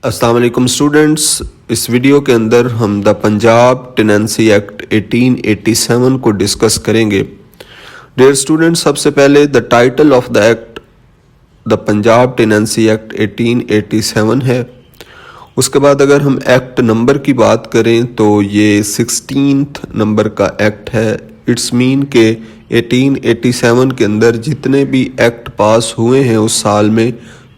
अस्सलाम वालेकुम स्टूडेंट्स। इस वीडियो के अंदर हम द पंजाब टेनेंसी एक्ट 1887 को डिस्कस करेंगे। डियर स्टूडेंट्स, सबसे पहले the title of the act the Punjab tenancy act 1887 है। उसके बाद अगर हम एक्ट नंबर की बात करें तो ये 16th नंबर का एक्ट है। इट्स मीन के 1887 के अंदर जितने भी एक्ट पास हुए हैं उस साल में,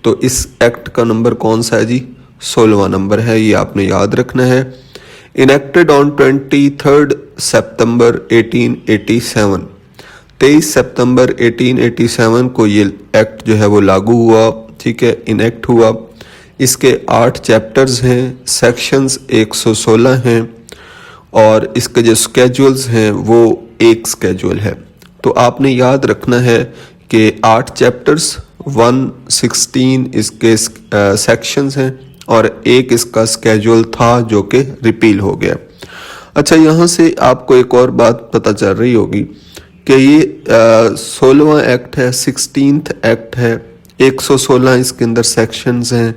तो इस एक्ट का नंबर कौन सा है जी? 16वां नंबर है। ये आपने याद रखना है। इनेक्टेड ऑन 23 सितंबर 1887, 23 सितंबर 1887 को ये एक्ट जो है वो लागू हुआ। ठीक है, इनेक्ट हुआ। इसके 8 चैप्टर्स हैं, सेक्शंस 116 हैं और इसके जो स्केजुअल्स हैं वो एक स्केजुअल है। तो आपने याद रखना है कि 8 चैप्टर्स, 116 इसके सेक्शंस हैं और एक इसका स्केजुअल था जो कि रिपील हो गया। अच्छा, यहाँ से आपको एक और बात पता चल रही होगी कि ये 16वां एक्ट है, 16th एक्ट है, 116 इसके अंदर सेक्शंस हैं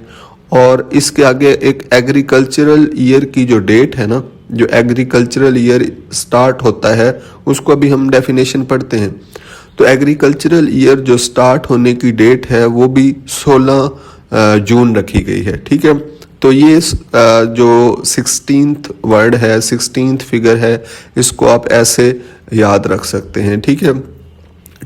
और इसके आगे एक एग्रीकल्चरल ईयर की जो डेट है ना, जो एग्रीकल्चरल ईयर स्टार्ट होता है उसको अभी हम डेफिनेशन पढ़ते हैं। तो एग्रीकल्चरल ईयर जो स्टार्ट होने की डेट है वो भी 16 जून रखी गई है। ठीक है, तो ये जो 16th वर्ड है, 16th फिगर है, इसको आप ऐसे याद रख सकते हैं। ठीक है,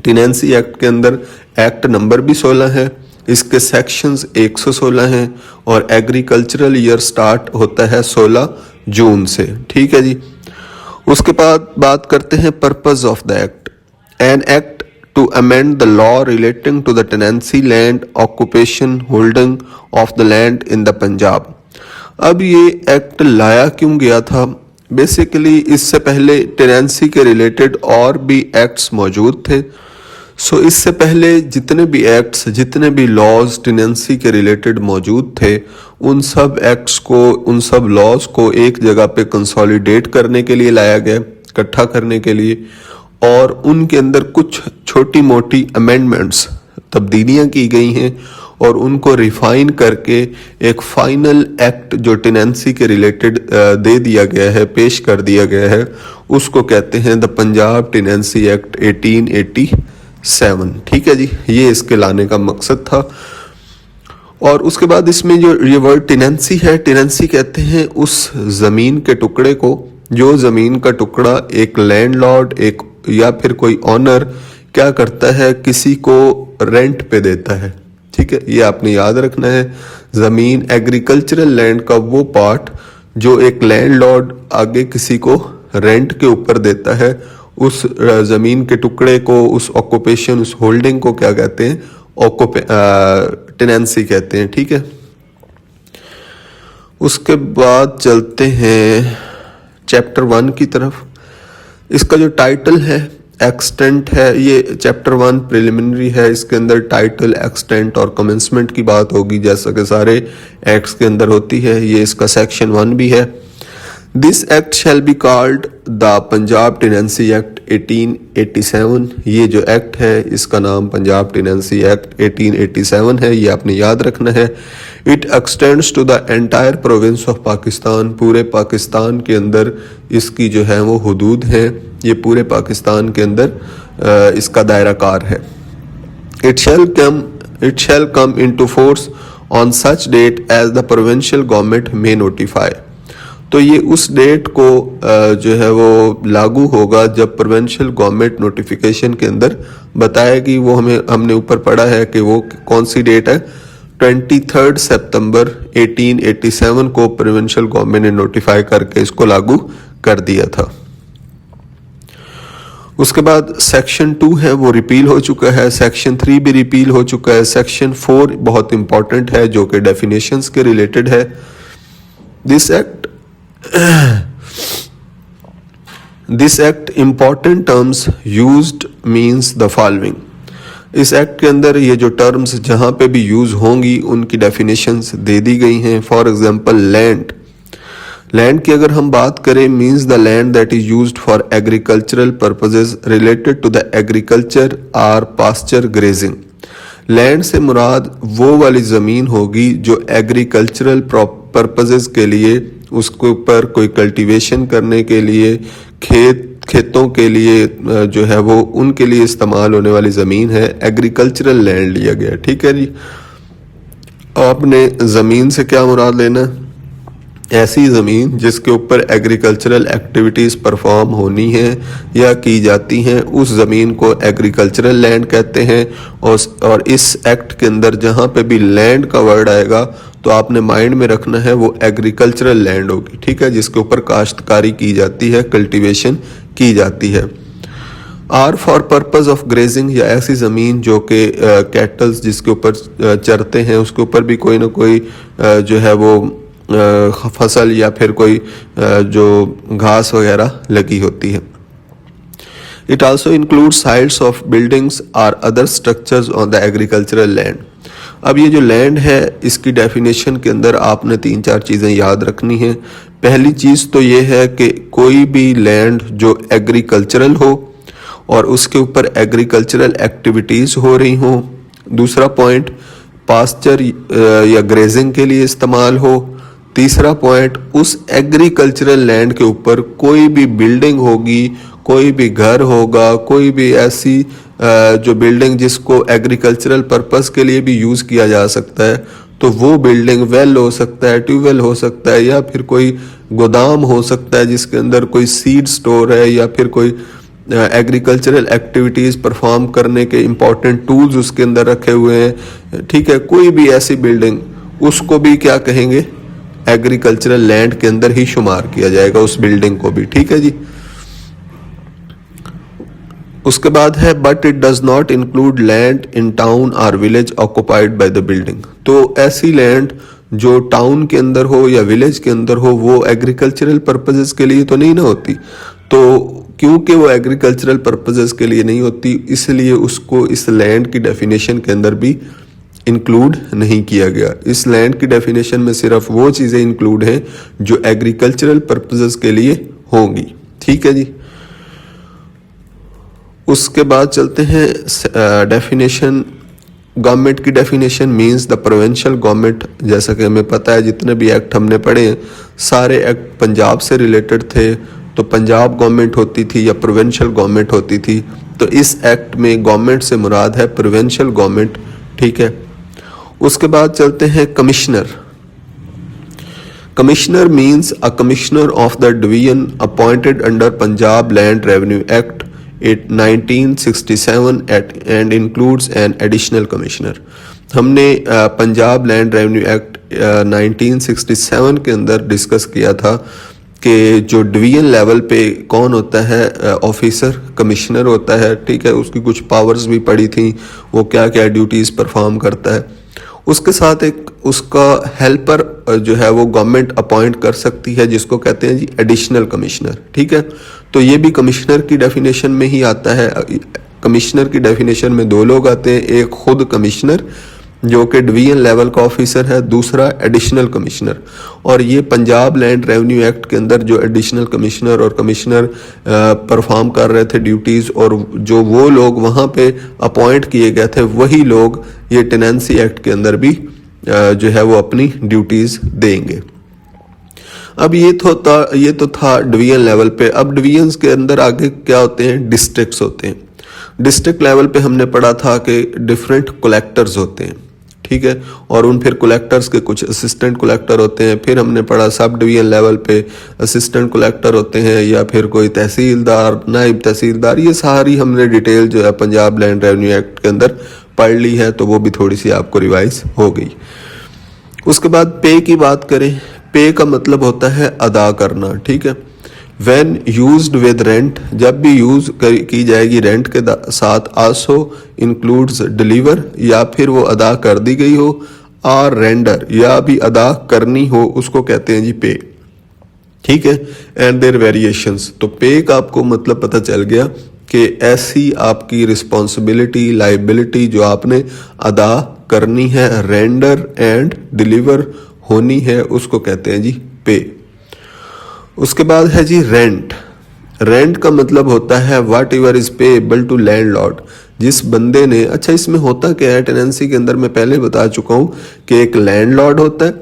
टेनेंसी एक्ट के अंदर एक्ट नंबर भी 16 है, इसके सेक्शंस 116 हैं और एग्रीकल्चरल ईयर स्टार्ट होता है 16 जून से। ठीक है जी। उसके बाद बात करते हैं purpose of the act. An act to amend the law relating to the tenancy, land occupation, holding of the land in the Punjab। अब ये एक्ट लाया क्यों गया था? बेसिकली इससे पहले टेनेंसी के रिलेटेड और भी एक्ट्स मौजूद थे। सो इससे पहले जितने भी एक्ट्स, जितने भी लॉज टेनेंसी के रिलेटेड मौजूद थे, उन सब एक्ट्स को, उन सब लॉज को एक जगह पे कंसोलिडेट करने के लिए लाया गया, इकट्ठा करने के लिए, और उनके अंदर कुछ छोटी मोटी अमेंडमेंट्स, तब्दीलियां की गई हैं और उनको रिफाइन करके एक फाइनल एक्ट जो टेनेंसी के रिलेटेड दे दिया गया है, पेश कर दिया गया है, उसको कहते हैं द पंजाब टेनेंसी एक्ट 1887। ठीक है जी, ये इसके लाने का मकसद था। और उसके बाद इसमें जो ये वर्ड टेनेंसी है, टेनेंसी कहते हैं उस ज़मीन के टुकड़े को, जो ज़मीन का टुकड़ा एक लैंडलॉर्ड, एक या फिर कोई ऑनर क्या करता है, किसी को रेंट पे देता है। ठीक है, ये आपने याद रखना है। ज़मीन, एग्रीकल्चरल लैंड का वो पार्ट जो एक लैंडलॉर्ड आगे किसी को रेंट के ऊपर देता है, उस ज़मीन के टुकड़े को, उस ऑक्यूपेशन, उस होल्डिंग को क्या कहते हैं? टेनेंसी कहते हैं। ठीक है, उसके बाद चलते हैं चैप्टर 1 की तरफ। इसका जो टाइटल है, एक्सटेंट है। ये चैप्टर 1 प्रिलिमिनरी है, इसके अंदर टाइटल, एक्सटेंट और कमेंसमेंट की बात होगी जैसा कि सारे एक्ट्स के अंदर होती है। ये इसका सेक्शन 1 भी है। This act shall be called the Punjab tenancy act 1887। ये जो एक्ट है इसका नाम पंजाब टेनेंसी एक्ट 1887 है, ये आपने याद रखना है। It extends to the entire province of Pakistan. पूरे पाकिस्तान के अंदर इसकी जो है वो हुदूद है, ये पूरे पाकिस्तान के अंदर इसका दायरा कार है। It shall come into force on such date as the provincial government may notify. तो ये उस डेट को जो है वो लागू होगा जब प्रोविंशियल गवर्नमेंट नोटिफिकेशन के अंदर बताएगी। वो हमने ऊपर पढ़ा है कि वो कौन सी डेट है, 23 सितंबर 1887 को प्रोविंशियल गवर्नमेंट ने नोटिफाई करके इसको लागू कर दिया था। उसके बाद सेक्शन 2 है वो रिपील हो चुका है, सेक्शन 3 भी रिपील हो चुका है, सेक्शन 4 बहुत इंपॉर्टेंट है जो कि डेफिनेशंस के रिलेटेड है। This act important terms used means the following. इस एक्ट के अंदर ये जो टर्म्स जहां पे भी यूज होंगी उनकी डेफिनेशंस दे दी गई हैं। फॉर एग्जांपल लैंड, लैंड की अगर हम बात करें, means the land that is used for agricultural purposes related to the agriculture or pasture grazing. Land से मुराद वो वाली ज़मीन होगी जो एग्रीकल्चरल पर्पसेस के लिए, उसके ऊपर कोई कल्टीवेशन करने के लिए, खेतों के लिए जो है वो उनके लिए इस्तेमाल होने वाली ज़मीन है, एग्रीकल्चरल लैंड लिया गया। ठीक है जी। आपने ज़मीन से क्या मुराद लेना है? ऐसी ज़मीन जिसके ऊपर एग्रीकल्चरल एक्टिविटीज़ परफॉर्म होनी है या की जाती हैं, उस ज़मीन को एग्रीकल्चरल लैंड कहते हैं। और इस एक्ट के अंदर जहाँ पे भी लैंड का वर्ड आएगा तो आपने माइंड में रखना है वो एग्रीकल्चरल लैंड होगी। ठीक है, जिसके ऊपर काश्तकारी की जाती है, कल्टीवेशन की जाती है। Or for purpose of grazing, या ऐसी ज़मीन जो कि कैटल्स जिसके ऊपर चरते हैं उसके ऊपर भी कोई ना कोई जो है वो फसल या फिर कोई जो घास वगैरह लगी होती है। It also include sites of buildings or other structures on the agricultural land. अब ये जो लैंड है इसकी डेफिनेशन के अंदर आपने 3-4 चीज़ें याद रखनी है। पहली चीज़ तो ये है कि कोई भी लैंड जो एग्रीकल्चरल हो और उसके ऊपर एग्रीकल्चरल एक्टिविटीज़ हो रही हो। दूसरा पॉइंट, पास्चर या ग्रेजिंग के लिए इस्तेमाल हो। तीसरा पॉइंट, उस एग्रीकल्चरल लैंड के ऊपर कोई भी बिल्डिंग होगी, कोई भी घर होगा, कोई भी ऐसी जो बिल्डिंग जिसको एग्रीकल्चरल पर्पस के लिए भी यूज़ किया जा सकता है, तो वो बिल्डिंग वेल हो सकता है, ट्यूबवेल हो सकता है, या फिर कोई गोदाम हो सकता है जिसके अंदर कोई सीड स्टोर है, या फिर कोई एग्रीकल्चरल एक्टिविटीज़ परफॉर्म करने के इम्पॉर्टेंट टूल्स उसके अंदर रखे हुए हैं। ठीक है, कोई भी ऐसी बिल्डिंग, उसको भी क्या कहेंगे? एग्रीकल्चरल लैंड के अंदर ही शुमार किया जाएगा उस बिल्डिंग को भी। ठीक है जी। उसके बाद है but it does not include land in town और village occupied by the building. तो ऐसी लैंड जो टाउन के अंदर हो या विलेज के अंदर हो वो एग्रीकल्चरल पर्पसेस के लिए तो नहीं ना होती। तो क्योंकि वो एग्रीकल्चरल पर्पसेस के लिए नहीं होती इसलिए उसको इस लैंड की डेफिनेशन के अंदर भी इंक्लूड नहीं किया गया। इस लैंड की डेफिनेशन में सिर्फ वो चीज़ें इंक्लूड हैं जो एग्रीकल्चरल पर्पसेस के लिए होंगी। ठीक है जी। उसके बाद चलते हैं डेफिनेशन। गवर्नमेंट की definition means the provincial government. जैसा कि हमें पता है जितने भी एक्ट हमने पढ़े हैं सारे एक्ट पंजाब से रिलेटेड थे, तो पंजाब गवर्नमेंट होती थी या प्रोविंशियल गवर्नमेंट होती थी। तो इस एक्ट में गवर्नमेंट से मुराद है प्रोविंशियल गवर्नमेंट। ठीक है। उसके बाद चलते हैं commissioner. Commissioner means a commissioner of the division appointed under Punjab land revenue act 1967 and includes an additional commissioner. हमने पंजाब लैंड रेवेन्यू एक्ट 1967 के अंदर डिस्कस किया था कि जो डिवीजन लेवल पे कौन होता है ऑफिसर, कमिश्नर होता है। ठीक है, उसकी कुछ पावर्स भी पड़ी थी, वो क्या क्या ड्यूटीज़ परफॉर्म करता है। उसके साथ एक उसका हेल्पर जो है वो गवर्नमेंट अपॉइंट कर सकती है जिसको कहते हैं जी एडिशनल कमिश्नर। ठीक है, तो ये भी कमिश्नर की डेफिनेशन में ही आता है। कमिश्नर की डेफिनेशन में दो लोग आते हैं, एक खुद कमिश्नर जो कि डिवीजन लेवल का ऑफिसर है, दूसरा एडिशनल कमिश्नर। और ये पंजाब लैंड रेवेन्यू एक्ट के अंदर जो एडिशनल कमिश्नर और कमिश्नर परफॉर्म कर रहे थे ड्यूटीज़, और जो वो लोग वहाँ पे अपॉइंट किए गए थे वही लोग ये टेनेंसी एक्ट के अंदर भी जो है वो अपनी ड्यूटीज़ देंगे। अब ये तो था डिवीजन लेवल पे। अब डिवीजन्स के अंदर आगे क्या होते हैं? डिस्ट्रिक्ट्स होते हैं। डिस्ट्रिक्ट लेवल पे हमने पढ़ा था कि डिफरेंट कलेक्टर्स होते हैं। ठीक है, और उन फिर कलेक्टर्स के कुछ असिस्टेंट कलेक्टर होते हैं। फिर हमने पढ़ा सब डिवीजन लेवल पे असिस्टेंट कलेक्टर होते हैं या फिर कोई तहसीलदार, नायब तहसीलदार। ये सारी हमने डिटेल जो है पंजाब लैंड रेवेन्यू एक्ट के अंदर पढ़ ली है, तो वो भी थोड़ी सी आपको रिवाइज हो गई। उसके बाद पे की बात करें, पे का मतलब होता है अदा करना। ठीक है, व्हेन यूज्ड विद रेंट, जब भी यूज की जाएगी रेंट के साथ, आल्सो इंक्लूड्स डिलीवर, या फिर वो अदा कर दी गई हो, और रेंडर, या भी अदा करनी हो, उसको कहते हैं जी पे। ठीक है, एंड देयर वेरिएशंस। तो पे का आपको मतलब पता चल गया कि ऐसी आपकी रिस्पॉन्सिबिलिटी, लाइबिलिटी जो आपने अदा करनी है, रेंडर एंड डिलीवर होनी है, उसको कहते हैं जी पे। उसके बाद है जी रेंट। रेंट का मतलब होता है whatever is payable to landlord, जिस बंदे ने, अच्छा इसमें होता क्या है टेनेंसी के अंदर, मैं पहले बता चुका हूँ कि एक लैंडलॉर्ड होता है,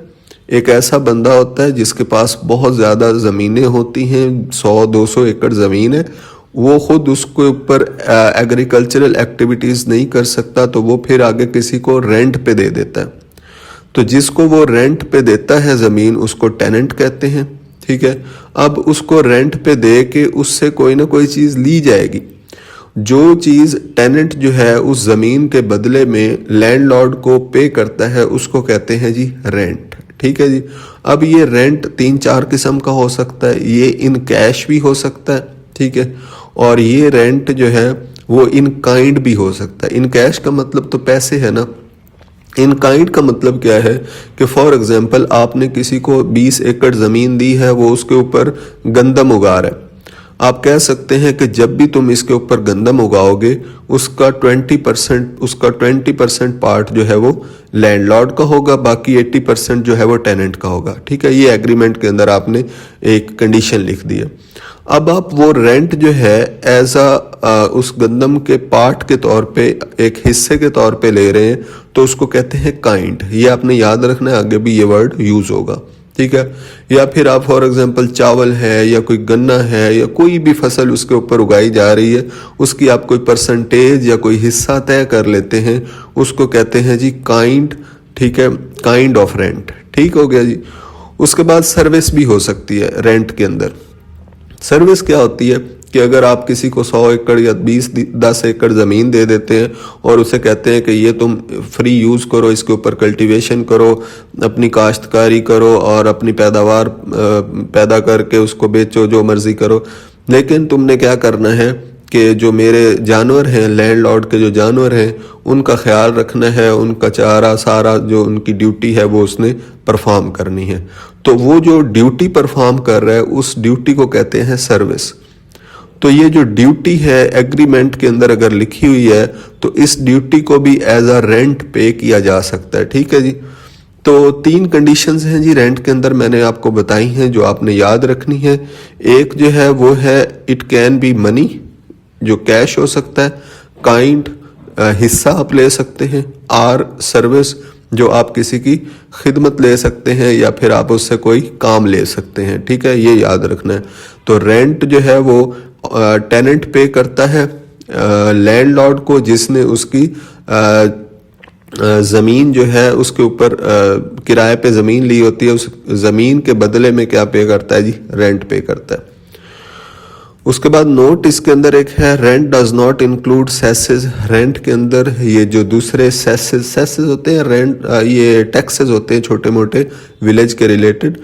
एक ऐसा बंदा होता है जिसके पास बहुत ज़्यादा ज़मीनें होती हैं, 100-200 एकड़ ज़मीन है, वो खुद उसके ऊपर एग्रीकल्चरल एक्टिविटीज़ नहीं कर सकता, तो वो फिर आगे किसी को रेंट पे दे देता है। तो जिसको वो रेंट पे देता है ज़मीन, उसको टेनेंट कहते हैं, ठीक है। अब उसको रेंट पे दे के उससे कोई ना कोई चीज़ ली जाएगी। जो चीज़ टेनेंट जो है उस ज़मीन के बदले में लैंडलॉर्ड को पे करता है, उसको कहते हैं जी रेंट, ठीक है जी। अब ये रेंट 3-4 किस्म का हो सकता है, ये इन कैश भी हो सकता है, ठीक है, और ये रेंट जो है वो इन काइंड भी हो सकता है। इन कैश का मतलब तो पैसे है ना, इन काइंड का मतलब क्या है कि फॉर एग्जांपल आपने किसी को 20 एकड़ ज़मीन दी है, वो उसके ऊपर गंदम उगा रहा है। आप कह सकते हैं कि जब भी तुम इसके ऊपर गंदम उगाओगे उसका 20% पार्ट जो है वो लैंडलॉर्ड का होगा, बाकी 80% जो है वो टेनेंट का होगा, ठीक है। ये एग्रीमेंट के अंदर आपने एक कंडीशन लिख दी है। अब आप वो रेंट जो है एज उस गंदम के पार्ट के तौर पे, एक हिस्से के तौर पे ले रहे हैं, तो उसको कहते हैं काइंड। ये आपने याद रखना है, आगे भी ये वर्ड यूज होगा, ठीक है। या फिर आप फॉर एग्जांपल चावल है या कोई गन्ना है या कोई भी फसल उसके ऊपर उगाई जा रही है, उसकी आप कोई परसेंटेज या कोई हिस्सा तय कर लेते हैं, उसको कहते हैं जी काइंड, ठीक है, काइंड ऑफ रेंट, ठीक हो गया जी। उसके बाद सर्विस भी हो सकती है रेंट के अंदर। सर्विस क्या होती है कि अगर आप किसी को 100 एकड़ या 10 एकड़ ज़मीन दे देते हैं और उसे कहते हैं कि ये तुम फ्री यूज़ करो, इसके ऊपर कल्टीवेशन करो, अपनी काश्तकारी करो और अपनी पैदावार पैदा करके उसको बेचो, जो मर्ज़ी करो, लेकिन तुमने क्या करना है कि जो मेरे जानवर हैं, लैंडलॉर्ड के जो जानवर हैं, उनका ख्याल रखना है, उनका चारा सारा जो उनकी ड्यूटी है वो उसने परफॉर्म करनी है। तो वो जो ड्यूटी परफॉर्म कर रहा है उस ड्यूटी को कहते हैं सर्विस। तो ये जो ड्यूटी है एग्रीमेंट के अंदर अगर लिखी हुई है तो इस ड्यूटी को भी एज अ रेंट पे किया जा सकता है, ठीक है जी। तो 3 कंडीशंस हैं जी रेंट के अंदर, मैंने आपको बताई हैं जो आपने याद रखनी है। एक जो है वो है इट कैन बी मनी, जो कैश हो सकता है, काइंड हिस्सा आप ले सकते हैं, आर सर्विस जो आप किसी की खिदमत ले सकते हैं या फिर आप उससे कोई काम ले सकते हैं, ठीक है, ये याद रखना है। तो रेंट जो है वो टेनेंट पे करता है लैंडलॉर्ड को, जिसने उसकी ज़मीन जो है उसके ऊपर किराए पे ज़मीन ली होती है, उस ज़मीन के बदले में क्या पे करता है जी, रेंट पे करता है। उसके बाद नोट इसके अंदर एक है, rent does not include सेसेस। Rent के अंदर ये जो दूसरे सेसेस होते हैं, रेंट ये टैक्सेस होते हैं छोटे मोटे विलेज के रिलेटेड,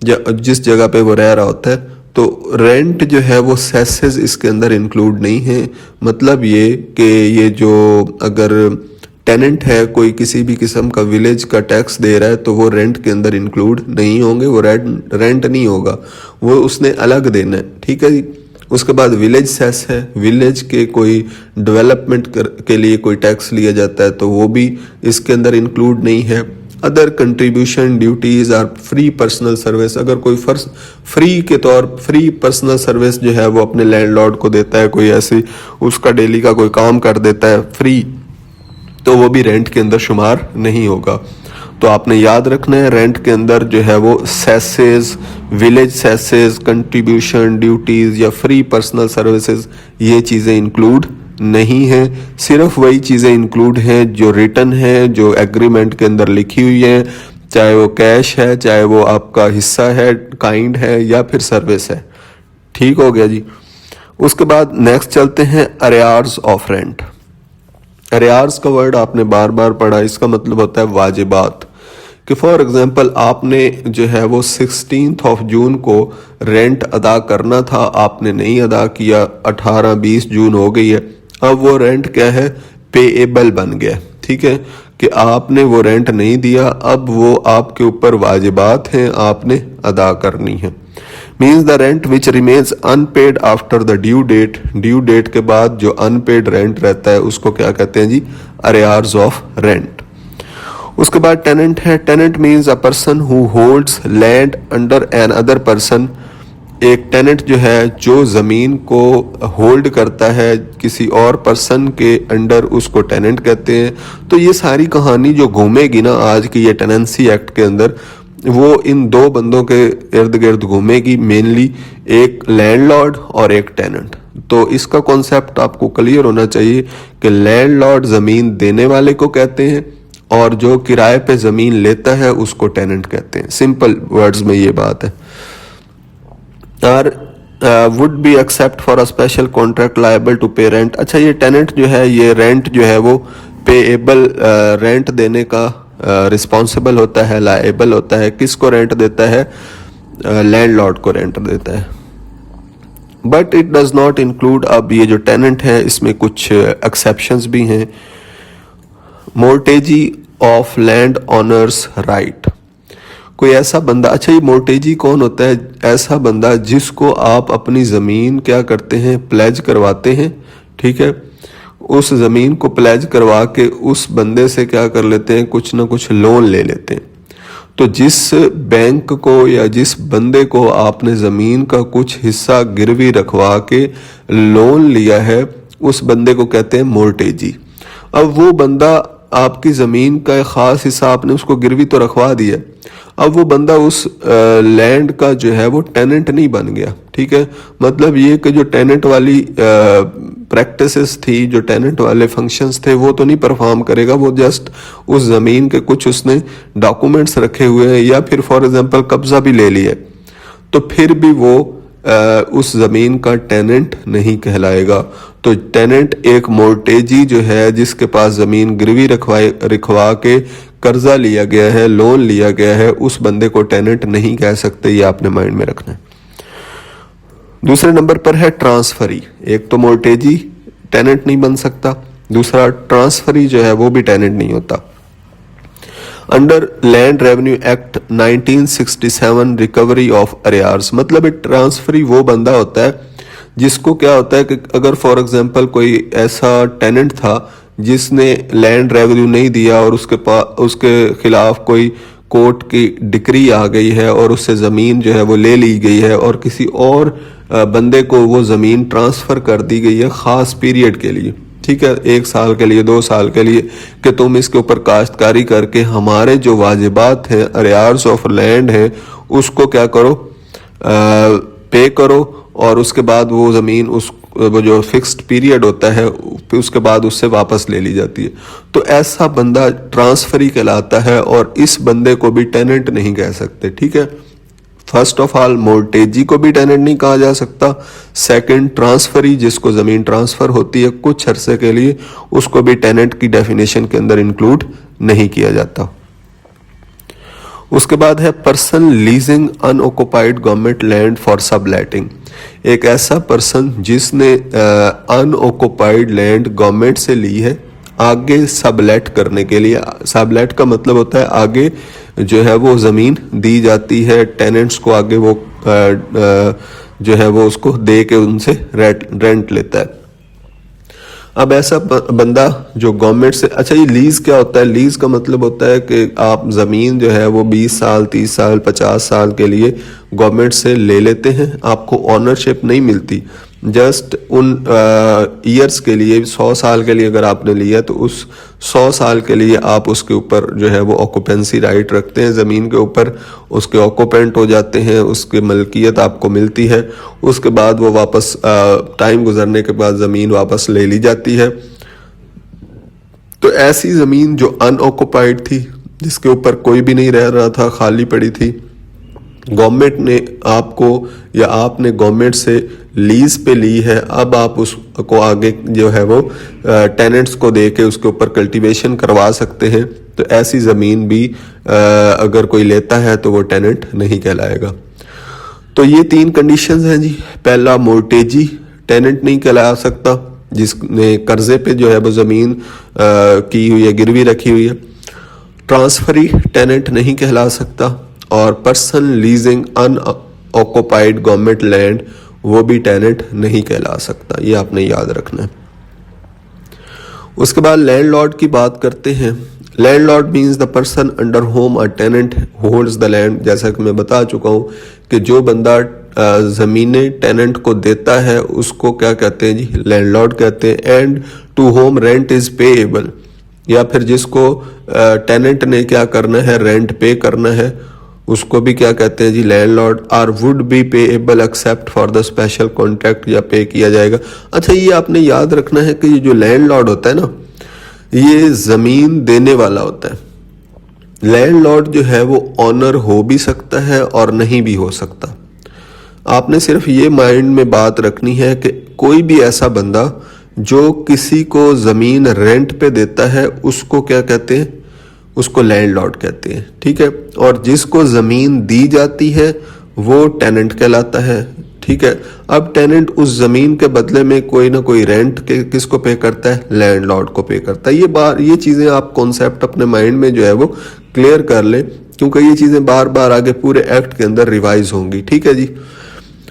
जिस जगह पे वो रह रहा होता है, तो रेंट जो है वो सेसेस इसके अंदर इंक्लूड नहीं है। मतलब ये कि ये जो अगर टेनेंट है कोई किसी भी किस्म का विलेज का टैक्स दे रहा है तो वो रेंट के अंदर इंक्लूड नहीं होंगे, वो रेंट नहीं होगा, वो उसने अलग देना है, ठीक है जी। उसके बाद विलेज सेस है, विलेज के कोई डेवलपमेंट के लिए कोई टैक्स लिया जाता है तो वो भी इसके अंदर इंक्लूड नहीं है। Other contribution duties or free personal service. अगर कोई फ्री पर्सनल सर्विस जो है वो अपने लैंडलॉर्ड को देता है, कोई ऐसी उसका डेली का कोई काम कर देता है फ्री, तो वो भी रेंट के अंदर शुमार नहीं होगा। तो आपने याद रखना है रेंट के अंदर जो है वो सेसेस, विलेज सेसेस, कंट्रीब्यूशन ड्यूटीज या फ्री पर्सनल सर्विसेज, ये चीज़ें इंक्लूड नहीं है। सिर्फ वही चीज़ें इंक्लूड हैं जो रिटन है, जो एग्रीमेंट के अंदर लिखी हुई है, चाहे वो कैश है, चाहे वो आपका हिस्सा है, काइंड है या फिर सर्विस है, ठीक हो गया जी। उसके बाद नेक्स्ट चलते हैं अरियार्स ऑफ रेंट। अरियार्स का वर्ड आपने बार बार पढ़ा, इसका मतलब होता है वाजिबात। कि फॉर एग्जांपल आपने जो है वो 16 जून को रेंट अदा करना था, आपने नहीं अदा किया, 18-20 जून हो गई है, अब वो रेंट क्या है, पेएबल बन गया, ठीक है, कि आपने वो रेंट नहीं दिया, अब वो आपके ऊपर वाजिबात हैं, आपने अदा करनी है। Means the rent which remains unpaid after the due date, due date के बाद जो अनपेड रेंट रहता है उसको क्या कहते हैं जी, अरियार्स ऑफ रेंट। उसके बाद टेनेंट है। Tenant means a person who holds land under another person एक टेनेंट जो है जो ज़मीन को होल्ड करता है किसी और पर्सन के अंडर, उसको टेनेंट कहते हैं। तो ये सारी कहानी जो घूमेगी ना आज की ये टेनेंसी एक्ट के अंदर, वो इन दो बंदों के इर्द गिर्द घूमेगी मेनली, एक लैंडलॉर्ड और एक टेनेंट। तो इसका कॉन्सेप्ट आपको क्लियर होना चाहिए कि लैंडलॉर्ड ज़मीन देने वाले को कहते हैं और जो किराए पे ज़मीन लेता है उसको टेनेंट कहते हैं। सिंपल वर्ड्स में ये बात है। और would be except for a special contract liable to pay rent. अच्छा, ये टेनेंट जो है ये रेंट जो है वो पेएबल रेंट देने का रिस्पॉन्सिबल होता है, लायबल होता है। किसको रेंट देता है? लैंडलॉर्ड को रेंट देता है। But it does not include, अब ये जो टेनेंट है इसमें कुछ एक्सेप्शंस भी हैं। मोर्टेजी ऑफ लैंड ऑनर्स राइट, कोई ऐसा बंदा, अच्छा ये मोर्टेजी कौन होता है? ऐसा बंदा जिसको आप अपनी ज़मीन क्या करते हैं, प्लेज करवाते हैं, ठीक है। उस ज़मीन को प्लेज करवा के उस बंदे से क्या कर लेते हैं, कुछ ना कुछ लोन ले लेते हैं। तो जिस बैंक को या जिस बंदे को आपने ज़मीन का कुछ हिस्सा गिरवी रखवा के लोन लिया है, उस बंदे को कहते हैं मोर्टेजी। अब वो बंदा आपकी ज़मीन का एक ख़ास हिस्सा आपने उसको गिरवी तो रखवा दिया, अब वो बंदा उस लैंड का जो है वो टेनेंट नहीं बन गया, ठीक है। मतलब ये कि जो टेनेंट वाली प्रैक्टिसेस थी, जो टेनेंट वाले फंक्शंस थे, वो तो नहीं परफॉर्म करेगा। वो जस्ट उस ज़मीन के कुछ उसने डॉक्यूमेंट्स रखे हुए हैं या फिर फॉर एग्जांपल कब्जा भी ले लिया, तो फिर भी वो उस ज़मीन का टेनेंट नहीं कहलाएगा। तो टेनेंट एक मोर्टेजी जो है जिसके पास ज़मीन गिरवी रखवा के कर्जा लिया गया है, लोन लिया गया है, उस बंदे को टेनेंट नहीं कह सकते। ये आपने माइंड में रखना है। दूसरे नंबर पर है ट्रांसफरी। एक तो मोर्टेजी टेनेंट नहीं बन सकता, दूसरा ट्रांसफरी जो है वो भी टेनेंट नहीं होता। Under land revenue act 1967 recovery of arrears, मतलब एक ट्रांसफरी वो बंदा होता है जिसको क्या होता है कि अगर फॉर एग्जांपल कोई ऐसा टेनेंट था जिसने लैंड रेवेन्यू नहीं दिया और उसके खिलाफ कोई कोर्ट की डिक्री आ गई है और उससे ज़मीन जो है वो ले ली गई है और किसी और बंदे को वो ज़मीन ट्रांसफ़र कर दी गई है ख़ास पीरियड के लिए, ठीक है, 1 साल के लिए, 2 साल के लिए, कि तुम इसके ऊपर काश्तकारी करके हमारे जो वाजिबात हैं, अरियार्स ऑफ लैंड है, उसको क्या करो, पे करो, और उसके बाद वो ज़मीन वो जो फिक्स्ड पीरियड होता है उसके बाद उससे वापस ले ली जाती है। तो ऐसा बंदा ट्रांसफरी कहलाता है और इस बंदे को भी टेनेंट नहीं कह सकते, ठीक है। फर्स्ट ऑफ ऑल मोर्टेजी को भी टेनेंट नहीं कहा जा सकता। सेकंड ट्रांसफरी, जिसको ज़मीन ट्रांसफ़र होती है कुछ अरसे के लिए, उसको भी टेनेंट की डेफिनेशन के अंदर इंक्लूड नहीं किया जाता। उसके बाद है person leasing unoccupied government land for subletting. एक ऐसा पर्सन जिसने अनऑक्युपाइड लैंड गवर्नमेंट से ली है आगे सबलेट करने के लिए। सबलेट का मतलब होता है आगे जो है वो ज़मीन दी जाती है टेनेंट्स को, आगे वो जो है वो उसको दे के उनसे रेंट लेता है। अब ऐसा बंदा जो गवर्नमेंट से, अच्छा ये लीज़ क्या होता है? लीज़ का मतलब होता है कि आप ज़मीन जो है वो 20 साल, 30 साल, 50 साल के लिए गवर्नमेंट से ले लेते हैं, आपको ऑनरशिप नहीं मिलती, जस्ट उन ईयर्स के लिए, 100 साल के लिए अगर आपने लिया तो उस 100 साल के लिए आप उसके ऊपर जो है वो ऑक्यूपेंसी राइट रखते हैं ज़मीन के ऊपर, उसके ऑक्यूपेंट हो जाते हैं, उसकी मलकियत आपको मिलती है। उसके बाद वो वापस टाइम गुजरने के बाद ज़मीन वापस ले ली जाती है। तो ऐसी ज़मीन जो अनऑक्युपाइड थी, जिसके ऊपर कोई भी नहीं रह रहा था, खाली पड़ी थी, गवर्नमेंट ने आपको या आपने गवर्नमेंट से लीज पे ली है, अब आप उसको आगे जो है वो टेनेंट्स को दे के उसके ऊपर कल्टीवेशन करवा सकते हैं। तो ऐसी ज़मीन भी अगर कोई लेता है तो वो टेनेंट नहीं कहलाएगा। तो ये 3 कंडीशंस हैं जी। पहला, मोर्टेजी टेनेंट नहीं कहला सकता जिसने कर्जे पे जो है वो ज़मीन की हुई है, गिरवी रखी हुई है। ट्रांसफरी टेनेंट नहीं कहला सकता, और person leasing unoccupied government land वो भी टेनेंट नहीं कहला सकता। ये आपने याद रखना है। उसके बाद लैंडलॉर्ड की बात करते हैं। Landlord means the person under whom a tenant holds the land. जैसा कि मैं बता चुका हूँ कि जो बंदा ज़मीनें टेनेंट को देता है उसको क्या कहते हैं जी, लैंडलॉर्ड कहते हैं। And to whom rent is payable, या फिर जिसको टेनेंट ने क्या करना है, रेंट पे करना है, उसको भी क्या कहते हैं जी, landlord. Or would be payable except for the special contract, या पे किया जाएगा। अच्छा, ये आपने याद रखना है कि ये जो लैंडलॉर्ड होता है ना, ये ज़मीन देने वाला होता है। लैंडलॉर्ड जो है वो ऑनर हो भी सकता है और नहीं भी हो सकता। आपने सिर्फ ये माइंड में बात रखनी है कि कोई भी ऐसा बंदा जो किसी को ज़मीन रेंट पे देता है उसको क्या कहते हैं, उसको लैंडलॉर्ड कहते हैं, ठीक है। और जिसको ज़मीन दी जाती है वो टेनेंट कहलाता है, ठीक है। अब टेनेंट उस ज़मीन के बदले में कोई ना कोई रेंट के किसको पे करता है, लैंडलॉर्ड को पे करता है। ये चीज़ें आप कॉन्सेप्ट अपने माइंड में जो है वो क्लियर कर ले, क्योंकि ये चीज़ें बार बार आगे पूरे एक्ट के अंदर रिवाइज होंगी, ठीक है जी।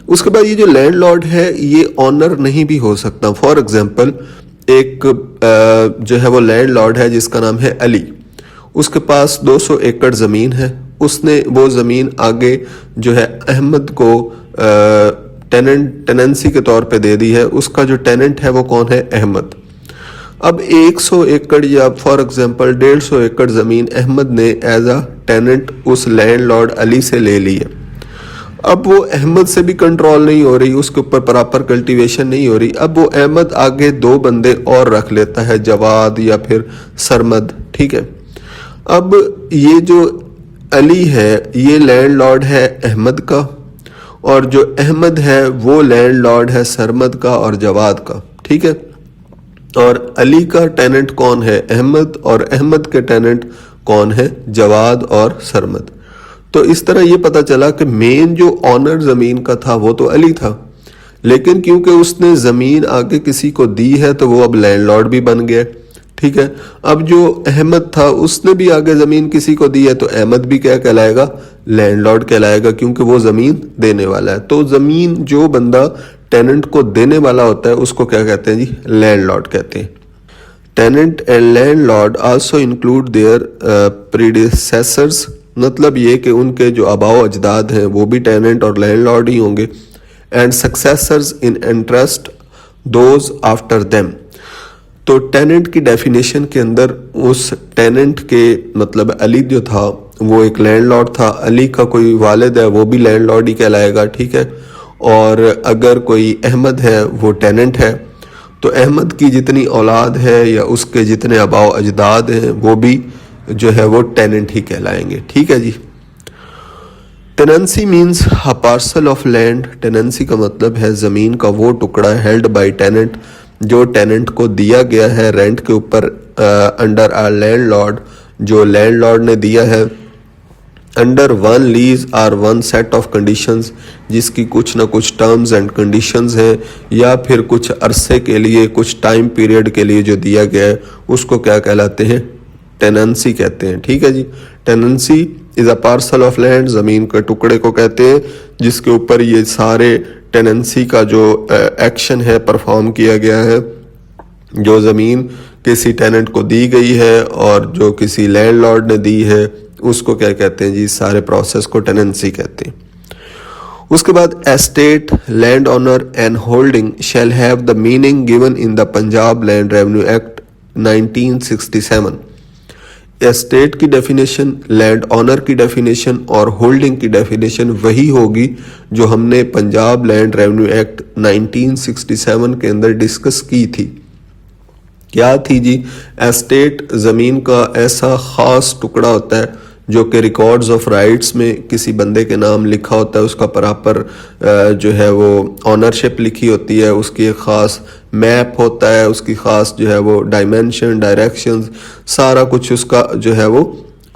उसके बाद ये जो लैंडलॉर्ड है ये ऑनर नहीं भी हो सकता। फॉर एग्जांपल एक जो है वो लैंडलॉर्ड है जिसका नाम है अली, उसके पास 200 एकड़ ज़मीन है। उसने वो ज़मीन आगे जो है अहमद को टेनेंसी के तौर पे दे दी है। उसका जो टेनेंट है वो कौन है, अहमद। अब 100 एकड़ या फॉर एग्जांपल 150 एकड़ ज़मीन अहमद ने एज अ टेनेंट उस लैंडलॉर्ड अली से ले ली है। अब वो अहमद से भी कंट्रोल नहीं हो रही, उसके ऊपर प्रॉपर कल्टीवेशन नहीं हो रही। अब वो अहमद आगे 2 बंदे और रख लेता है, जवाद या फिर सरमद, ठीक है। अब ये जो अली है ये लैंडलॉर्ड है अहमद का, और जो अहमद है वो लैंडलॉर्ड है सरमद का और जवाद का, ठीक है। और अली का टेनेंट कौन है, अहमद, और अहमद के टेनेंट कौन है, जवाद और सरमद। तो इस तरह ये पता चला कि मेन जो ऑनर ज़मीन का था वो तो अली था, लेकिन क्योंकि उसने ज़मीन आगे किसी को दी है तो वो अब लैंडलॉर्ड भी बन गया, ठीक है। अब जो अहमद था उसने भी आगे ज़मीन किसी को दी है तो अहमद भी क्या कहलाएगा, लैंडलॉर्ड कहलाएगा, क्योंकि वो ज़मीन देने वाला है। तो ज़मीन जो बंदा टेनेंट को देने वाला होता है उसको क्या कहते हैं जी, लैंडलॉर्ड कहते हैं। Tenant and landlord also include their predecessors, मतलब ये कि उनके जो आबाओ अजदाद हैं वो भी टेनेंट और लैंडलॉर्ड ही होंगे। And successors in interest those after them. तो टेनेंट की डेफिनेशन के अंदर उस टेनेंट के मतलब अली जो था वो एक लैंडलॉर्ड था, अली का कोई वालिद है वो भी लैंडलॉर्ड ही कहलाएगा, ठीक है। और अगर कोई अहमद है वो टेनेंट है, तो अहमद की जितनी औलाद है या उसके जितने आबाओ अजदाद हैं वो भी जो है वो टेनेंट ही कहलाएंगे, ठीक है जी। Tenancy means a parcel of land. Tenancy का मतलब है ज़मीन का वो टुकड़ा हेल्ड बाय टेनेंट जो टेनेंट को दिया गया है रेंट के ऊपर अंडर अ लैंडलॉर्ड, जो लैंडलॉर्ड ने दिया है। Under one lease or one set of conditions, जिसकी कुछ ना कुछ टर्म्स एंड कंडीशंस हैं, या फिर कुछ अरसे के लिए, कुछ टाइम पीरियड के लिए जो दिया गया है उसको क्या कहलाते हैं, टेनेंसी कहते हैं, ठीक है जी। Tenancy is a parcel of land, ज़मीन के टुकड़े को कहते हैं जिसके ऊपर ये सारे टेनेंसी का जो एक्शन है परफॉर्म किया गया है। जो ज़मीन किसी टेनेंट को दी गई है और जो किसी लैंडलॉर्ड ने दी है उसको क्या कहते हैं जी, सारे प्रोसेस को टेनेंसी कहते हैं। उसके बाद estate, land owner and holding shall have the meaning given in the Punjab land revenue act 1967। Estate की डेफिनेशन, लैंड ऑनर की डेफिनेशन और होल्डिंग की डेफिनेशन वही होगी जो हमने पंजाब लैंड रेवेन्यू एक्ट 1967 के अंदर डिस्कस की थी। क्या थी जी, एस्टेट ज़मीन का ऐसा ख़ास टुकड़ा होता है जो कि रिकॉर्ड्स ऑफ राइट्स में किसी बंदे के नाम लिखा होता है, उसका प्रॉपर जो है वो ऑनरशिप लिखी होती है, उसकी एक ख़ास मैप होता है, उसकी ख़ास जो है वो डायमेंशन, डायरेक्शंस, सारा कुछ उसका जो है वो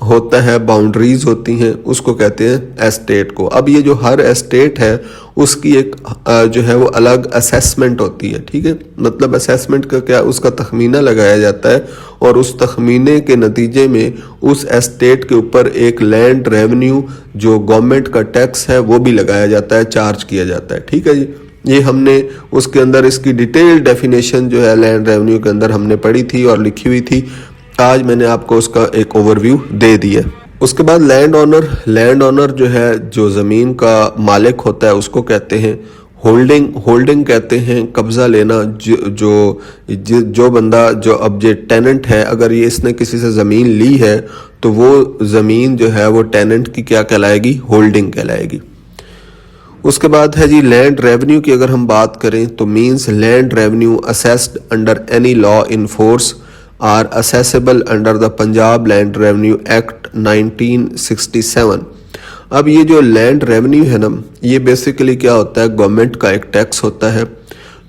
होता है, बाउंड्रीज होती हैं, उसको कहते हैं एस्टेट को। अब ये जो हर एस्टेट है उसकी एक जो है वो अलग असेसमेंट होती है, ठीक है। मतलब असेसमेंट का क्या, उसका तखमीना लगाया जाता है और उस तखमीने के नतीजे में उस एस्टेट के ऊपर एक लैंड रेवेन्यू जो गवर्नमेंट का टैक्स है वो भी लगाया जाता है, चार्ज किया जाता है, ठीक है जी। ये हमने उसके अंदर इसकी डिटेल डेफिनेशन जो है लैंड रेवेन्यू के अंदर हमने पढ़ी थी और लिखी हुई थी। आज मैंने आपको उसका एक ओवरव्यू दे दिया। उसके बाद लैंड ओनर जो है, जो ज़मीन का मालिक होता है उसको कहते हैं होल्डिंग कहते हैं कब्ज़ा लेना। जो बंदा, जो अब जो टेनेंट है, अगर ये इसने किसी से ज़मीन ली है तो वो ज़मीन जो है वो टेनेंट की क्या कहलाएगी? होल्डिंग कहलाएगी। उसके बाद है जी लैंड रेवेन्यू की अगर हम बात करें तो means land revenue assessed under any law in force or assessable under the Punjab land revenue act 1967। अब ये जो लैंड रेवेन्यू है ना, ये बेसिकली क्या होता है? गवर्नमेंट का एक टैक्स होता है